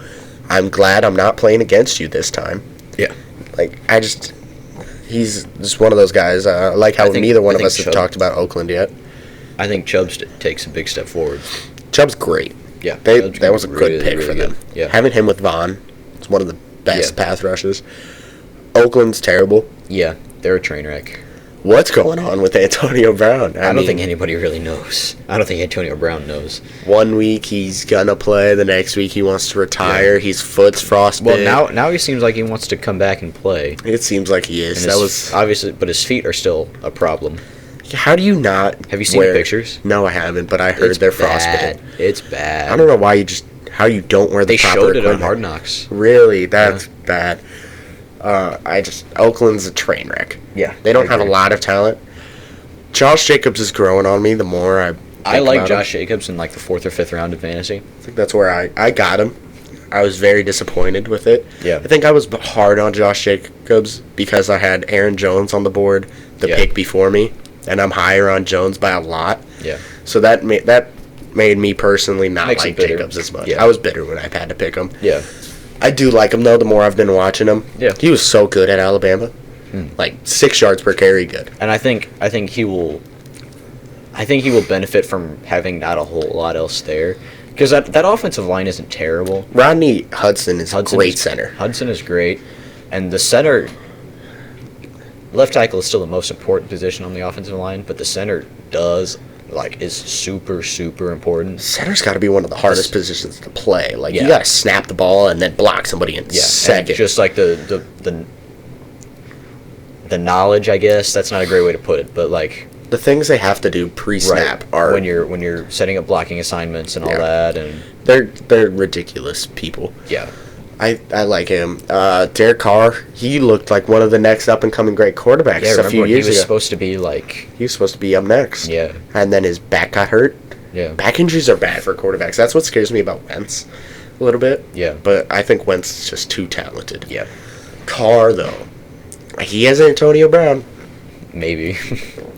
"I'm glad I'm not playing against you this time." Yeah. He's just one of those guys. I like how neither one of us have talked about Oakland yet. I think Chubb takes a big step forward. Chubb's great. Yeah. That was a good pick for them. Yeah. Having him with Von is one of the best pass rushes. Oakland's terrible. Yeah, they're a train wreck. What's going on with Antonio Brown? I don't think anybody really knows. I don't think Antonio Brown knows. 1 week he's gonna play, the next week he wants to retire. His foot's frostbitten. Well, now he seems like he wants to come back and play. It seems like he is. That was obviously, but his feet are still a problem. How do you not? Have you seen the pictures? No, I haven't, but I heard they're frostbitten. It's bad. I don't know why how you don't wear the proper equipment. They showed it on Hard Knocks. Really, that's bad. Oakland's a train wreck. Yeah, they don't have a lot of talent. Josh Jacobs is growing on me the more I like Josh Jacobs in the 4th or 5th round of fantasy. I think that's where I got him. I was very disappointed with it. Yeah. I think I was hard on Josh Jacobs because I had Aaron Jones on the board, the pick before me, and I'm higher on Jones by a lot. Yeah. So that made me personally not like Jacobs as much. Yeah. I was bitter when I had to pick him. Yeah. I do like him though. The more I've been watching him, he was so good at Alabama, 6 yards per carry, good. And I think he will benefit from having not a whole lot else there, because that offensive line isn't terrible. Rodney Hudson is a great center. Hudson is great, and the center, left tackle is still the most important position on the offensive line, but the center does like is super super important. Center's got to be one of the hardest positions to play. Like Yeah. you got to snap the ball and then block somebody in Yeah, second. and just like the knowledge, I guess that's not a great way to put it, but like the things they have to do pre-snap right, are when you're setting up blocking assignments and all Yeah. that, and they're ridiculous people. yeah, I like him. Derek Carr, he looked like one of the next up and coming great quarterbacks yeah. a Remember few when years he was ago. supposed to be like He was supposed to be up next. yeah, And then his back got hurt. yeah, Back injuries are bad for quarterbacks. That's what scares me about Wentz a little bit. yeah, But I think Wentz is just too talented. yeah, Carr, though, he has Antonio Brown maybe,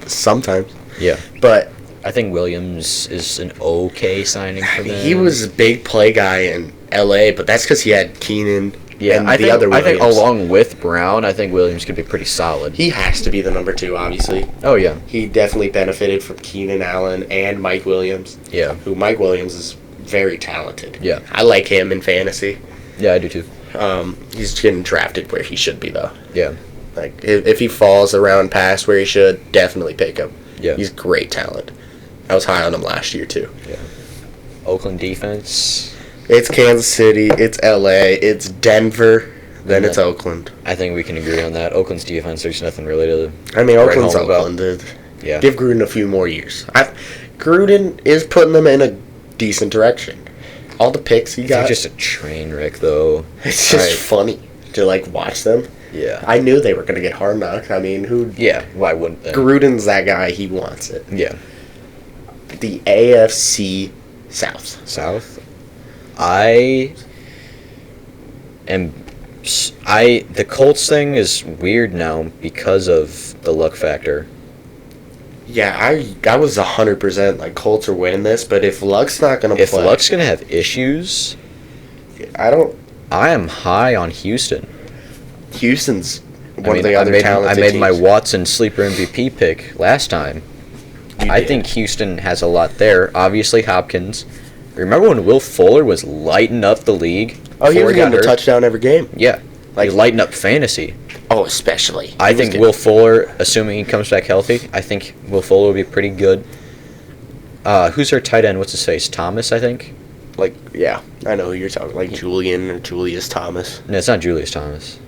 sometimes. yeah. But I think Williams is an okay signing for them. he was a big play guy in L.A., but that's because he had Keenan yeah. and I the think, other I Williams. think along with Brown, I think Williams could be pretty solid. He has to be the number 2, obviously. Oh yeah, He definitely benefited from Keenan Allen and Mike Williams, yeah, who Mike Williams is very talented. Yeah. I like him in fantasy. yeah. I do too. He's getting drafted where he should be, though. Yeah, Like, if he falls around past where he should, definitely pick him. yeah. He's great talent. I was high on him last year, too. Oakland defense. It's Kansas City, it's L.A., it's Denver, then Yeah. it's Oakland. I think we can agree on that. Oakland's defense, there's nothing really to. I mean, Right Oakland's home about. Oakland. Dude. Yeah. Give Gruden a few more years. Gruden is putting them in a decent direction. All the picks he They're got, just a train wreck, though. it's just Right. funny to, like, watch them. Yeah. I knew they were going to get hard knocked. I mean, Yeah. Why wouldn't they? Gruden's that guy. He wants it. Yeah. The AFC South. South. I am. The Colts thing is weird now because of the luck factor. Yeah, I was 100% like Colts are winning this, but if Luck's not going to If play, Luck's gonna have issues, I am high on Houston. Houston's one of the other I talented made my teams. Watson sleeper MVP pick last time. You I did. think Houston has a lot there. Obviously, Hopkins. Remember when Will Fuller was lighting up the league? Oh, he before was got getting a hurt? touchdown every game. Yeah, Like- like lighting up fantasy. Oh, especially. I He was think getting- Will Fuller, assuming he comes back healthy, I think Will Fuller will be pretty good. Who's our tight end? What's his face? Thomas, I think. Like, yeah, I know who you're talking. Like Julian or Julius Thomas. No, it's not Julius Thomas.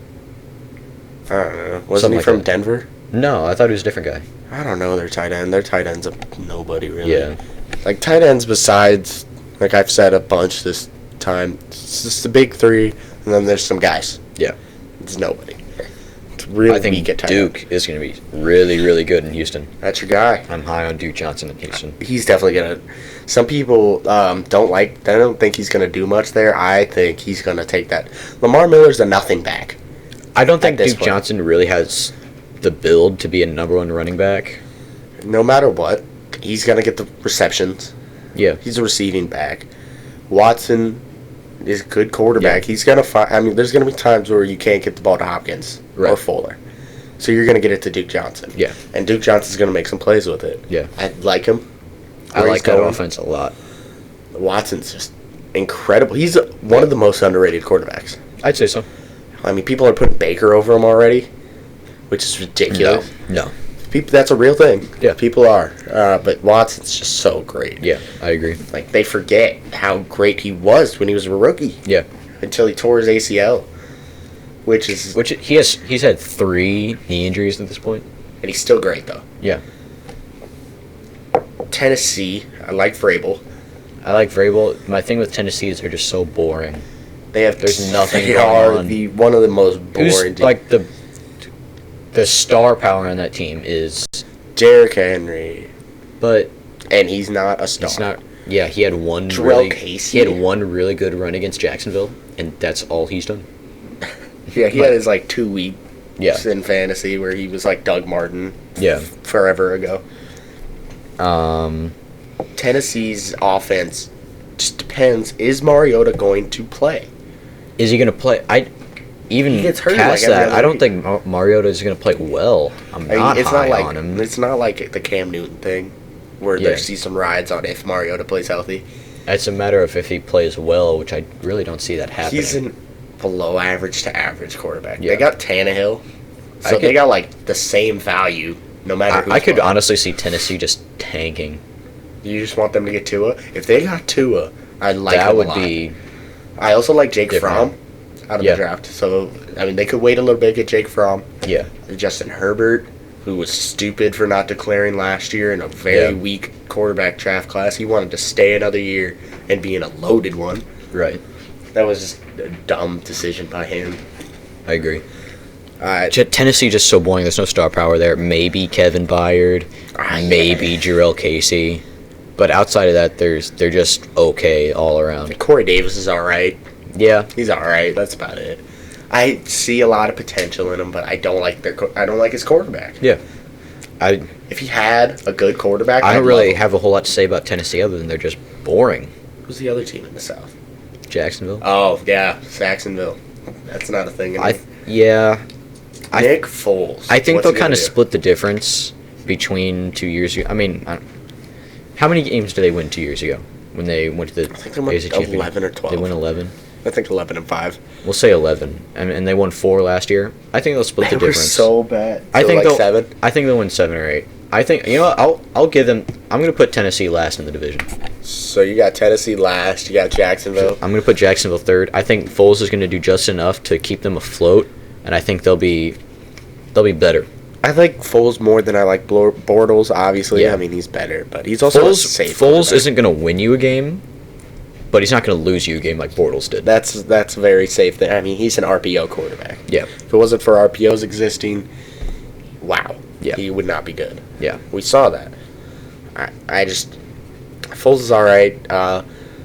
I don't know. Wasn't Something he like from that. Denver? No, I thought he was a different guy. I don't know their tight end. Their tight end's a nobody really. Yeah. Like tight ends besides, like I've said a bunch this time, it's just the big three, and then there's some guys. Yeah. It's nobody. It's really I think weak at tight end. Duke is going to be really, really good in Houston. That's your guy. I'm high on Duke Johnson in Houston. He's definitely gonna. Some people they don't think he's gonna do much there. I think he's gonna take that. Lamar Miller's a nothing back. I don't think this Duke point. Johnson really has the build to be a number one running back. No matter what, he's gonna get the receptions. Yeah. He's a receiving back. Watson is a good quarterback. Yeah. He's gonna find. I mean, there's gonna be times where you can't get the ball to Hopkins or Right. Fuller, so you're gonna get it to Duke Johnson. Yeah. And Duke Johnson's gonna make some plays with it. Yeah. I like him. I Where like he's that going. offense a lot. Watson's just incredible. He's one of the most underrated quarterbacks. I'd say so. I mean, people are putting Baker over him already, which is ridiculous. No. People, that's a real thing. Yeah. People are. But Watson's just so great. Yeah, I agree. Like, they forget how great he was when he was a rookie Yeah. until he tore his ACL, which is... Which he's had 3 knee injuries at this point. And he's still great, though. Yeah. Tennessee, I like Vrabel. I like Vrabel. My thing with Tennessee is they're just so boring. There's nothing They going are on. one of the most boring Who's teams. like the star power on that team is, Derrick Henry, but and he's not a star. it's not. Yeah, he had one Jarrell really. Casey? He had one really good run against Jacksonville, and that's all he's done. Yeah, he had his, 2 weeks Yeah. in fantasy where he was like Doug Martin Yeah. forever ago. Um. Tennessee's offense just depends. Is Mariota going to play? Is he gonna play? Even He gets hurt past like every that, other I don't week. think Mariota is gonna play well. I'm I mean, not it's high not like on him. it's not like the Cam Newton thing, where Yeah. there's some rides on if Mariota plays healthy. It's a matter of if he plays well, which I really don't see that happening. He's an below average to average quarterback. Yeah. They got Tannehill, so I they could- got the same value no matter. I could playing. honestly see Tennessee just tanking. You just want them to get Tua? If they got Tua, I'd like that him would a lot. be I also like Jake different. Fromm out of the draft. So, I mean, they could wait a little bit, get Jake Fromm. Yeah. Justin Herbert, who was stupid for not declaring last year in a very weak quarterback draft class. He wanted to stay another year and be in a loaded one. Right. That was just a dumb decision by him. I agree. Tennessee just so boring. There's no star power there. Maybe Kevin Byard, maybe Jarrell Casey, but outside of that, they're just okay all around. Corey Davis is all right. Yeah, He's all right. That's about it. I see a lot of potential in him, but I don't like his quarterback. yeah. If he had a good quarterback, I don't I'd really love him. have a whole lot to say about Tennessee other than they're just boring. Who's the other team in the South? Jacksonville. Oh yeah, Saxonville. That's not a thing anymore. Nick Foles. I think What's they'll he kind gonna of do? split the difference between 2 years ago. I mean, how many games did they win 2 years ago when they went to the I think they went AFC Championship? 11 or 12. They won 11. I think 11-5. We'll say 11, and they won 4 last year. I think they'll split They the were difference. so bad. I So, think like they'll 7. I think they'll win 7 or 8. I think I'll give them. I'm gonna put Tennessee last in the division. So you got Tennessee last. You got Jacksonville. I'm gonna put Jacksonville third. I think Foles is gonna do just enough to keep them afloat, and I think they'll be better. I like Foles more than I like Bortles. Obviously, Yeah. I mean he's better, but he's also a safe. Foles quarterback. isn't gonna win you a game, but he's not gonna lose you a game like Bortles did. That's very safe there. I mean he's an RPO quarterback. Yeah, If it wasn't for RPOs existing, wow, Yeah. he would not be good. yeah. We saw that. I just Foles is all right.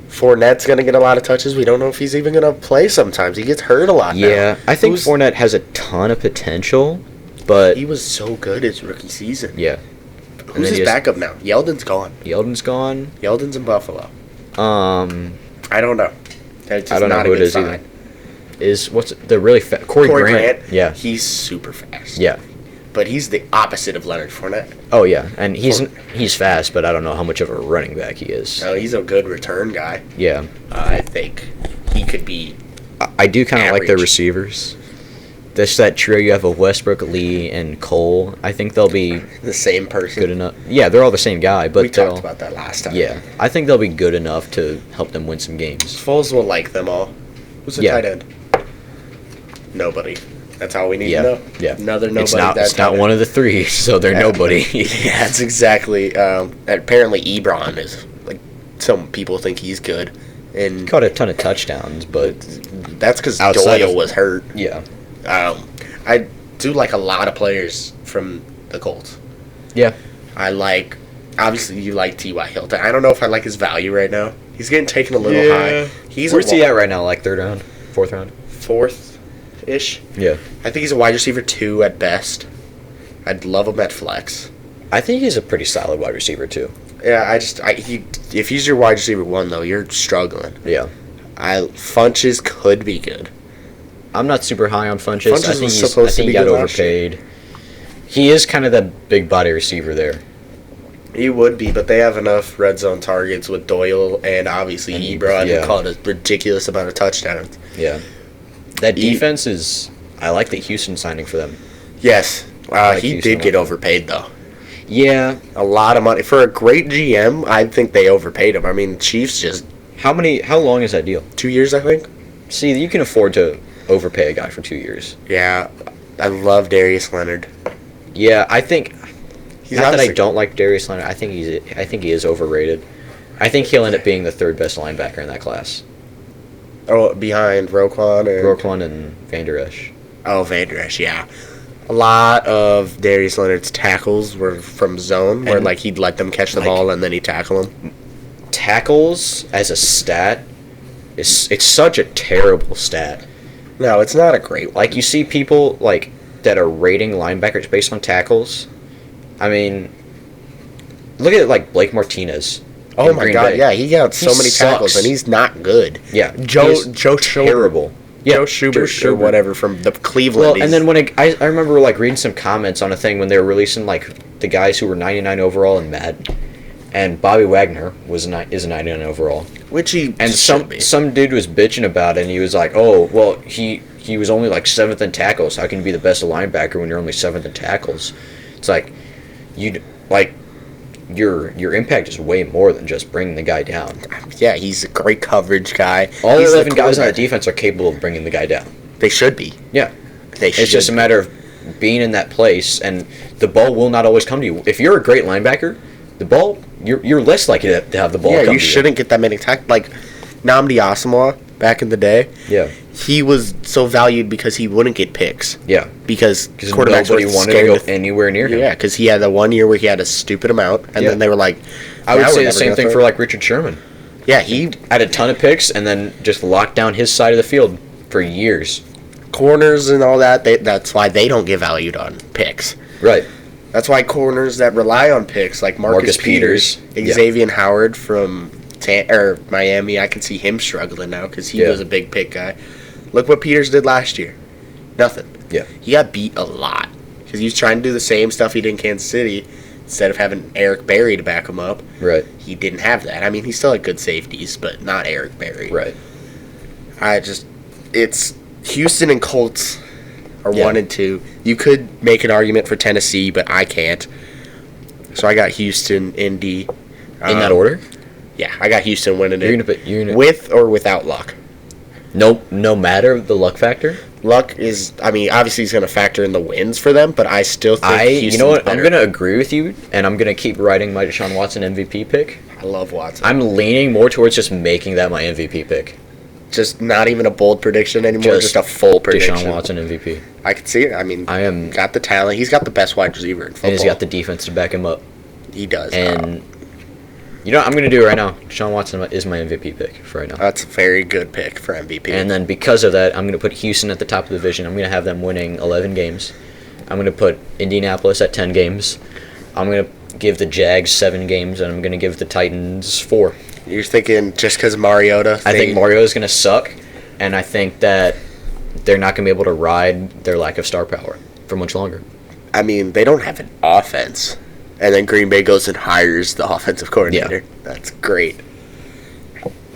Fournette's gonna get a lot of touches. We don't know if he's even gonna play. Sometimes he gets hurt a lot. Yeah, now. I think Fournette has a ton of potential, but He was so good his rookie season. yeah. Who's his backup now? Yeldon's gone. Yeldon's gone. Yeldon's in Buffalo. Um, I don't know. That's just I don't know not who a it good is sign. either. Is what's the really fast? Corey Grant. Yeah, He's super fast. yeah. But he's the opposite of Leonard Fournette. Oh yeah, and he's fast, but I don't know how much of a running back he is. No, he's a good return guy. Yeah, I think he could be. I do kind of like their Average. receivers. That trio you have of Westbrook, Lee, and Cole. I think they'll be The same person. good enough. Yeah, they're all the same guy, but We talked about that last time. yeah, I think they'll be good enough to help them win some games. Foles will like them all. Who's the Yeah. tight end? Nobody. That's all we need Yeah, to know. yeah. Another nobody. It's not. That's It's not one of the three, so they're nobody. Yeah, that's exactly. Apparently, Ebron is like some people think he's good, and Caught a ton of touchdowns, but that's because Outside Doyle of- was hurt. yeah, I do like a lot of players from the Colts. yeah. I like. Obviously, you like T.Y. Hilton. I don't know if I like his value right now. He's getting taken a little Yeah. high. He's Where's a he at right now? Like 3rd round, 4th round? 4th-ish. Yeah. I think he's a wide receiver 2 at best. I'd love him at flex. I think he's a pretty solid wide receiver too. Yeah, if he's your wide receiver 1 though, you're struggling. Yeah. Funches could be good. I'm not super high on Funches. Funches I think was I supposed to think be he got good last year. overpaid. He is kind of that big body receiver there. He would be, but they have enough red zone targets with Doyle and obviously And Ebron, yeah. who caught a ridiculous amount of touchdowns. Yeah. That He- defense is. I like the Houston signing for them. Yes, like he Houston did a get lot. overpaid though. Yeah. A lot of money for a great GM. I think they overpaid him. I mean, Chiefs just How long is that deal? 2 years, I think. See, you can afford to overpay a guy for 2 years. Yeah, I love Darius Leonard. Yeah, I think. He's Not that I obviously- don't like Darius Leonard. I think he is overrated. I think he'll end up being the 3rd best linebacker in that class. Oh, behind Roquan and Roquan and Van Der Esch. Oh, Van Der Esch, yeah. A lot of Darius Leonard's tackles were from zone, where And, like he'd let them catch the like- ball and then he'd tackle them. Tackles as a stat it's such a terrible stat. No, it's not a great one. Like you see people like that are rating linebackers based on tackles. I mean, look at like Blake Martinez. Oh in my Green God, Bay. yeah, he got so He many tackles sucks. and he's not good. Yeah, Joe he's Schubert. terrible. Yeah, Joe Schubert or whatever from the Cleveland. Well, and then when I remember like reading some comments on a thing when they were releasing like the guys who were 99 overall in Madden, and Bobby Wagner is a 99 overall, which he and should be. some dude was bitching about it, and he was like, oh well he was only like 7th in tackles. How can you be the best linebacker when you're only 7th in tackles? It's like you like your impact is way more than just bringing the guy down. Yeah, he's a great coverage guy. All He's 11 guys on the quarterback. defense are capable of bringing the guy down. They should be. Yeah. They should. It's just a matter of being in that place, and the ball will not always come to you. If you're a great linebacker, the ball, you're less likely to have the ball come to you. You shouldn't get that many attacks. Like, Nnamdi Asomugha, back in the day, Yeah. he was so valued because he wouldn't get picks. Yeah. Because Quarterbacks quarterbacks were wanted to scared go anywhere near him. Yeah, because he had the one year where he had a stupid amount, and Yeah. then they were like, I would "Now say we're the never same gonna thing throw for it." like Richard Sherman. Yeah, he Had a ton of picks and then just locked down his side of the field for years. corners and all that. That's why they don't get valued on picks. Right. That's why corners that rely on picks, like Marcus Peters, Yeah. Xavier Howard from Miami, I can see him struggling now because he Yeah. was a big pick guy. Look what Peters did last year. Nothing. Yeah. He got beat a lot because he was trying to do the same stuff he did in Kansas City. Instead of having Eric Berry to back him up, Right. he didn't have that. I mean, he still had good safeties, but not Eric Berry. Right. It's Houston and Colts are Yeah. 1 and 2. You could make an argument for Tennessee, but I can't. So I got Houston, Indy. In that order? Yeah, I got Houston winning You're it. gonna put With or without luck. no matter the luck factor. Luck is, I mean, obviously he's going to factor in the wins for them, but I still think Houston's You know what? better. I'm gonna agree with you, and I'm gonna keep riding my Deshaun Watson MVP pick. I love Watson. I'm leaning more towards just making that my MVP pick. Just not even a bold prediction anymore, just a full prediction. Deshaun Watson MVP, I can see it. I mean, I am- got the talent. He's got the best wide receiver in football. and he's got the defense to back him up. He does. And you know what I'm gonna do right now? Deshaun Watson is my MVP pick for right now. That's a very good pick for MVP. And then because of that, I'm going to put Houston at the top of the division. I'm going to have them winning 11 games. I'm going to put Indianapolis at 10 games. I'm going to give the Jags 7 games, and I'm going to give the Titans 4. You're thinking just because Mariota? I think Mario is going to suck, and I think that they're not going to be able to ride their lack of star power for much longer. I mean, they don't have an offense. And then Green Bay goes and hires the offensive coordinator. Yeah. That's great.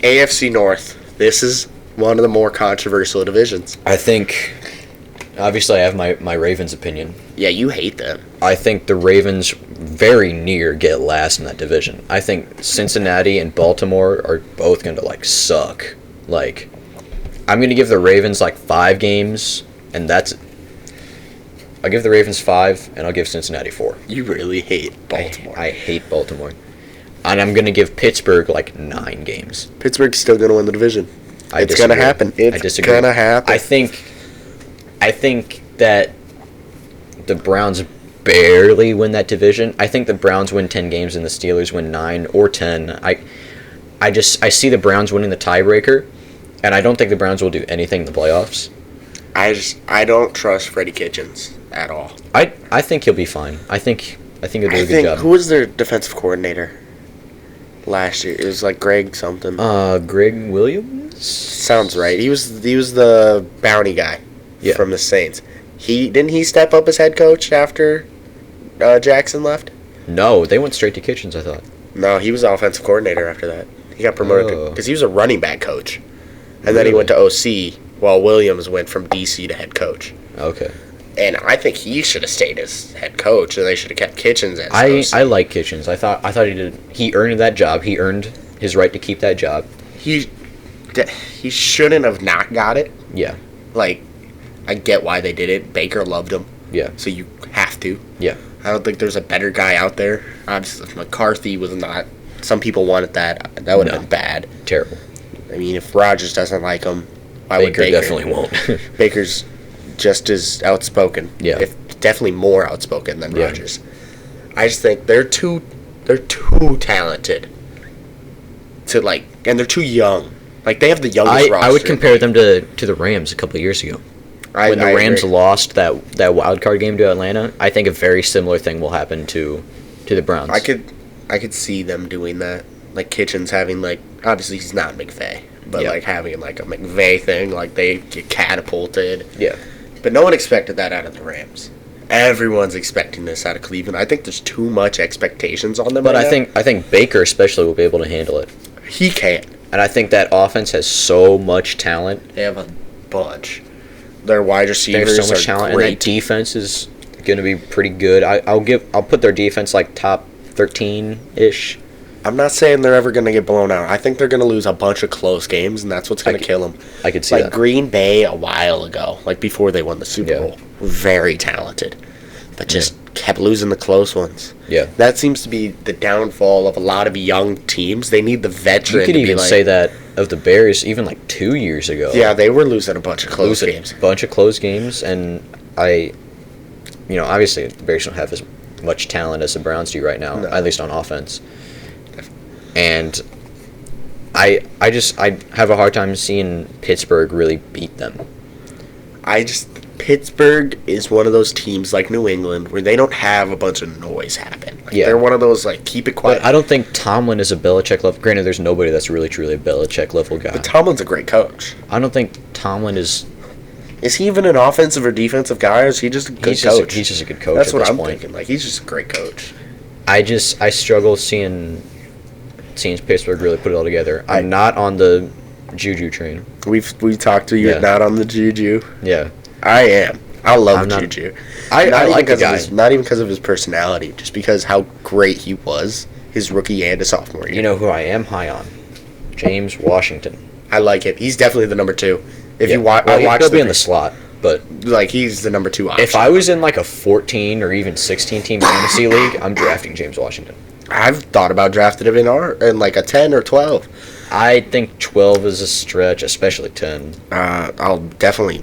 AFC North. This is one of the more controversial divisions. I think, obviously, I have my Ravens opinion. Yeah, you hate them. I think the Ravens very near get last in that division. I think Cincinnati and Baltimore are both going to, like, suck. Like, I'm going to give the Ravens, like, 5 games, and that's... I'll give the Ravens 5, and I'll give Cincinnati 4. You really hate Baltimore. I hate Baltimore. And I'm going to give Pittsburgh, like, 9 games. Pittsburgh's still going to win the division. It's going to happen. I disagree. It's going to happen. I think that the Browns barely win that division. I think the Browns win 10 games and the Steelers win 9 or 10. I see the Browns winning the tiebreaker, and I don't think the Browns will do anything in the playoffs. I don't trust Freddie Kitchens at all. I think he'll be fine. I think he'll do a good job. Who was their defensive coordinator last year? It was like Greg something. Greg Williams? Sounds right. He was the bounty guy from the Saints. Didn't he step up as head coach after Jackson left? No, they went straight to Kitchens, I thought. No, he was offensive coordinator after that. He got promoted because he was a running back coach. And then he went to OC while Williams went from DC to head coach. Okay. And I think he should have stayed as head coach, and they should have kept Kitchens as OC. I like Kitchens. I thought he did. He earned that job. He earned his right to keep that job. He shouldn't have not got it. Yeah. Like, I get why they did it. Baker loved him. Yeah. So you have to. Yeah. I don't think there's a better guy out there. Obviously, McCarthy was not. Some people wanted that. That would have been bad. Terrible. I mean, if Rodgers doesn't like him, why Baker would Baker? definitely won't. Baker's just as outspoken. Yeah. If definitely more outspoken than Yeah. Rodgers. I just think they're too talented to and they're too young. Like, they have the youngest roster. I would compare them to the Rams a couple of years ago. When the Rams lost that wild card game to Atlanta, I think a very similar thing will happen to the Browns. I could see them doing that. Like, Kitchens having, obviously he's not McVay, but having a McVay thing, they get catapulted. Yeah. But no one expected that out of the Rams. Everyone's expecting this out of Cleveland. I think there's too much expectations on them. But I think Baker especially will be able to handle it. He can. And I think that offense has so much talent. They have a bunch. Their wide receivers They have so much talent, great. and that defense is going to be pretty good. I'll put their defense top 13-ish. I'm not saying they're ever going to get blown out. I think they're going to lose a bunch of close games, and that's what's going to kill them. I could see like that. Green Bay a while ago, like before they won the Super Bowl, very talented, but just kept losing the close ones. Yeah. That seems to be the downfall of a lot of young teams. They need the veteran. You could even say that of the Bears even like 2 years ago. Yeah, they were losing a bunch of close games. A bunch of close games, and obviously the Bears don't have as much talent as the Browns do right now, at least on offense. And I have a hard time seeing Pittsburgh really beat them. Pittsburgh is one of those teams like New England where they don't have a bunch of noise happen. They're one of those, keep it quiet. But I don't think Tomlin is a Belichick level. Granted, there's nobody that's really, truly a Belichick level guy. But Tomlin's a great coach. I don't think Tomlin is... Is he even an offensive or defensive guy, or is he just a good coach? He's just a good coach. That's at what this I'm point. thinking. He's just a great coach. I struggle seeing Pittsburgh really put it all together. I'm not on the Juju train. We've talked to you. You're not on the Juju. Yeah, I am. I love Juju. I like the guy. Not even because of his personality, just because how great he was his rookie and his sophomore year. You know who I am high on? James Washington. I like it. He's definitely the number 2. He'll be in the slot, but he's the number 2 option. If I was in a 14 or even 16 team fantasy league, I'm drafting James Washington. I've thought about drafting him in a 10 or 12. I think 12 is a stretch, especially 10. I'm definitely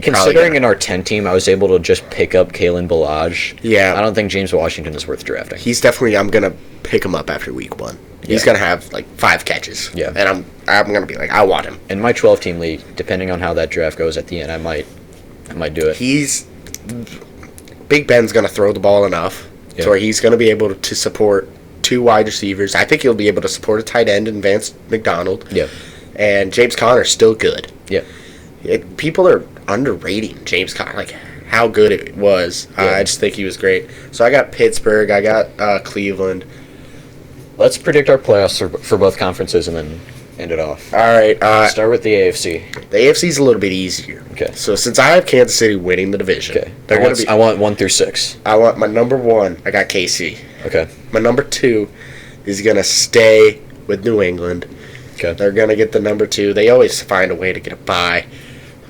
considering in our 10 team I was able to just pick up Kalen Ballage. Yeah, I don't think James Washington is worth drafting. He's definitely. I'm gonna pick him up after week 1. He's gonna have 5 catches. Yeah, and I'm gonna be I want him in my 12 team league. Depending on how that draft goes at the end, I might do it. Big Ben's gonna throw the ball enough so he's gonna be able to support 2 wide receivers. I think he'll be able to support a tight end in Vance McDonald. Yeah, and James Conner's still good. Yeah. People are underrating James Conner, how good it was. Yeah. I just think he was great. So I got Pittsburgh, I got Cleveland. Let's predict our playoffs for both conferences and then end it off. All right. Start with the AFC. The AFC's a little bit easier. Okay. So since I have Kansas City winning the division, I want 1 through 6. I want my number 1. I got KC. Okay. My number 2 is gonna stay with New England. Okay. They're gonna get the number 2. They always find a way to get a bye.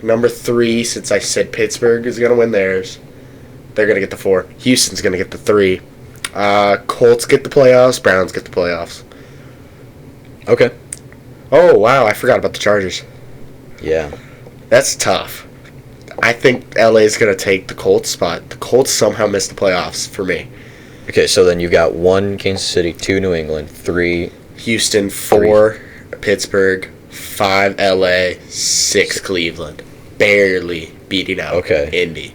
Number 3, since I said Pittsburgh is going to win theirs, they're going to get the 4. Houston's going to get the 3. Colts get the playoffs. Browns get the playoffs. Okay. Oh, wow. I forgot about the Chargers. Yeah. That's tough. I think LA is going to take the Colts spot. The Colts somehow missed the playoffs for me. Okay, so then you've got 1 Kansas City, 2 New England, 3 Houston, 4 Pittsburgh, 5 LA, 6 Cleveland. Barely beating out Indy.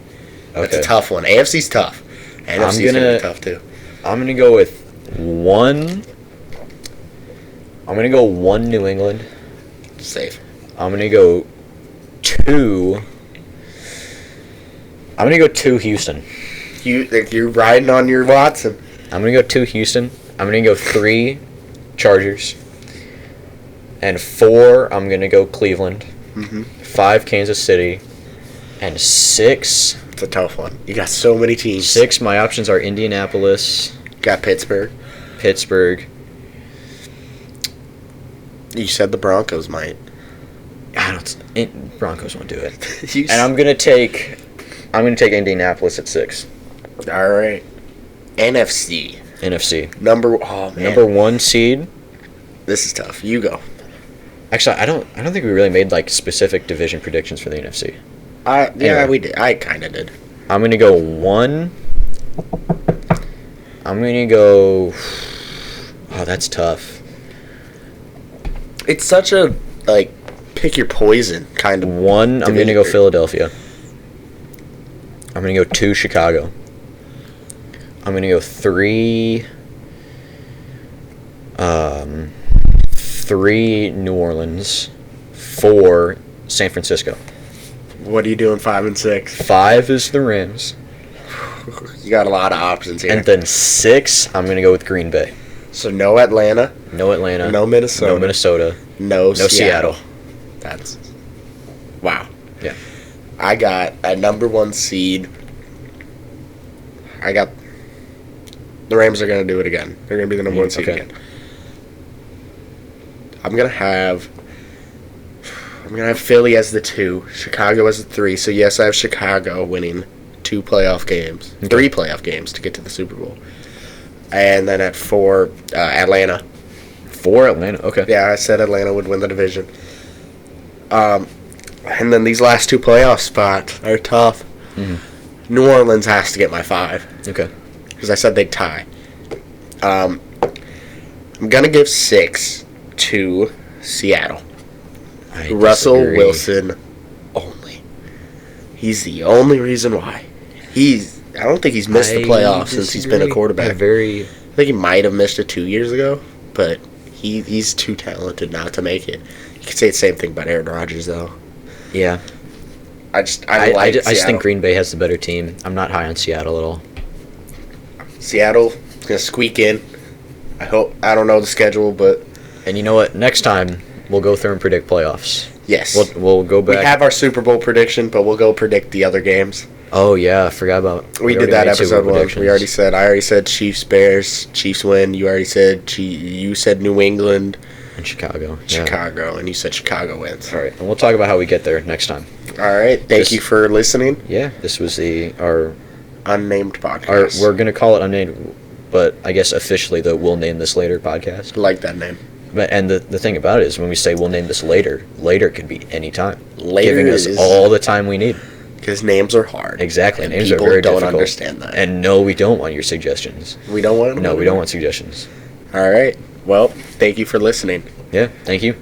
That's a tough one. AFC's tough. NFC's going to be tough too. I'm going to go with 1. I'm going to go 1 New England. Safe. I'm going to go 2. I'm going to go 2 Houston. You're riding on your Watson. I'm going to go 2 Houston. I'm going to go 3 Chargers. And 4, I'm going to go Cleveland. Mm-hmm. 5, Kansas City. And 6... It's a tough one. You got so many teams. 6, my options are Indianapolis. Got Pittsburgh. You said the Broncos might. Broncos won't do it. And I'm going to take Indianapolis at 6. All right. NFC. Number 1 seed. This is tough. You go. Actually, I don't think we really made specific division predictions for the NFC. Yeah, we did. I kind of did. I'm going to go 1. I'm going to go... Oh, that's tough. It's such a, pick your poison kind of... 1, I'm going to go Philadelphia. I'm going to go 2, Chicago. I'm going to go 3... 3, New Orleans. 4, San Francisco. What are you doing 5 and 6? 5 is the Rams. You got a lot of options here. And then 6, I'm going to go with Green Bay. So no Atlanta. No Atlanta. No Minnesota. No Seattle. That's... Wow. Yeah. I got a number 1 seed. I got The Rams are going to do it again. They're going to be the number one seed again. I'm going to have Philly as the 2, Chicago as the 3. So, yes, I have Chicago winning 2 playoff games, 3 playoff games to get to the Super Bowl. And then at 4, Atlanta. 4 Atlanta, okay. Yeah, I said Atlanta would win the division. And then these last 2 playoff spots are tough. Mm-hmm. New Orleans has to get my 5. Okay. Because I said they'd tie. I'm going to give 6 to Seattle. Russell Wilson only. He's the only reason why. I don't think he's missed the playoffs since he's been a quarterback. I think he might have missed it 2 years ago, but he's too talented not to make it. You could say the same thing about Aaron Rodgers, though. Yeah. I just think Green Bay has the better team. I'm not high on Seattle at all. Seattle is going to squeak in. I don't know the schedule, but... And you know what? Next time, we'll go through and predict playoffs. Yes. We'll go back. We have our Super Bowl prediction, but we'll go predict the other games. Oh, yeah. I forgot about... We did that episode 1. I already said Chiefs, Bears, Chiefs win. You said New England. And Chicago. Chicago, and you said Chicago wins. All right. And we'll talk about how we get there next time. All right. Thank you for listening. Yeah. This was our... Unnamed podcast. We're going to call it Unnamed, but I guess officially, though, we'll name this later podcast. I like that name. And the thing about it is when we say we'll name this later could be any time. Later giving us all the time we need. Because names are hard. Exactly. Names are very difficult. People don't understand that. And no, we don't want your suggestions. We don't want them? No, we don't want suggestions. All right. Well, thank you for listening. Yeah, thank you.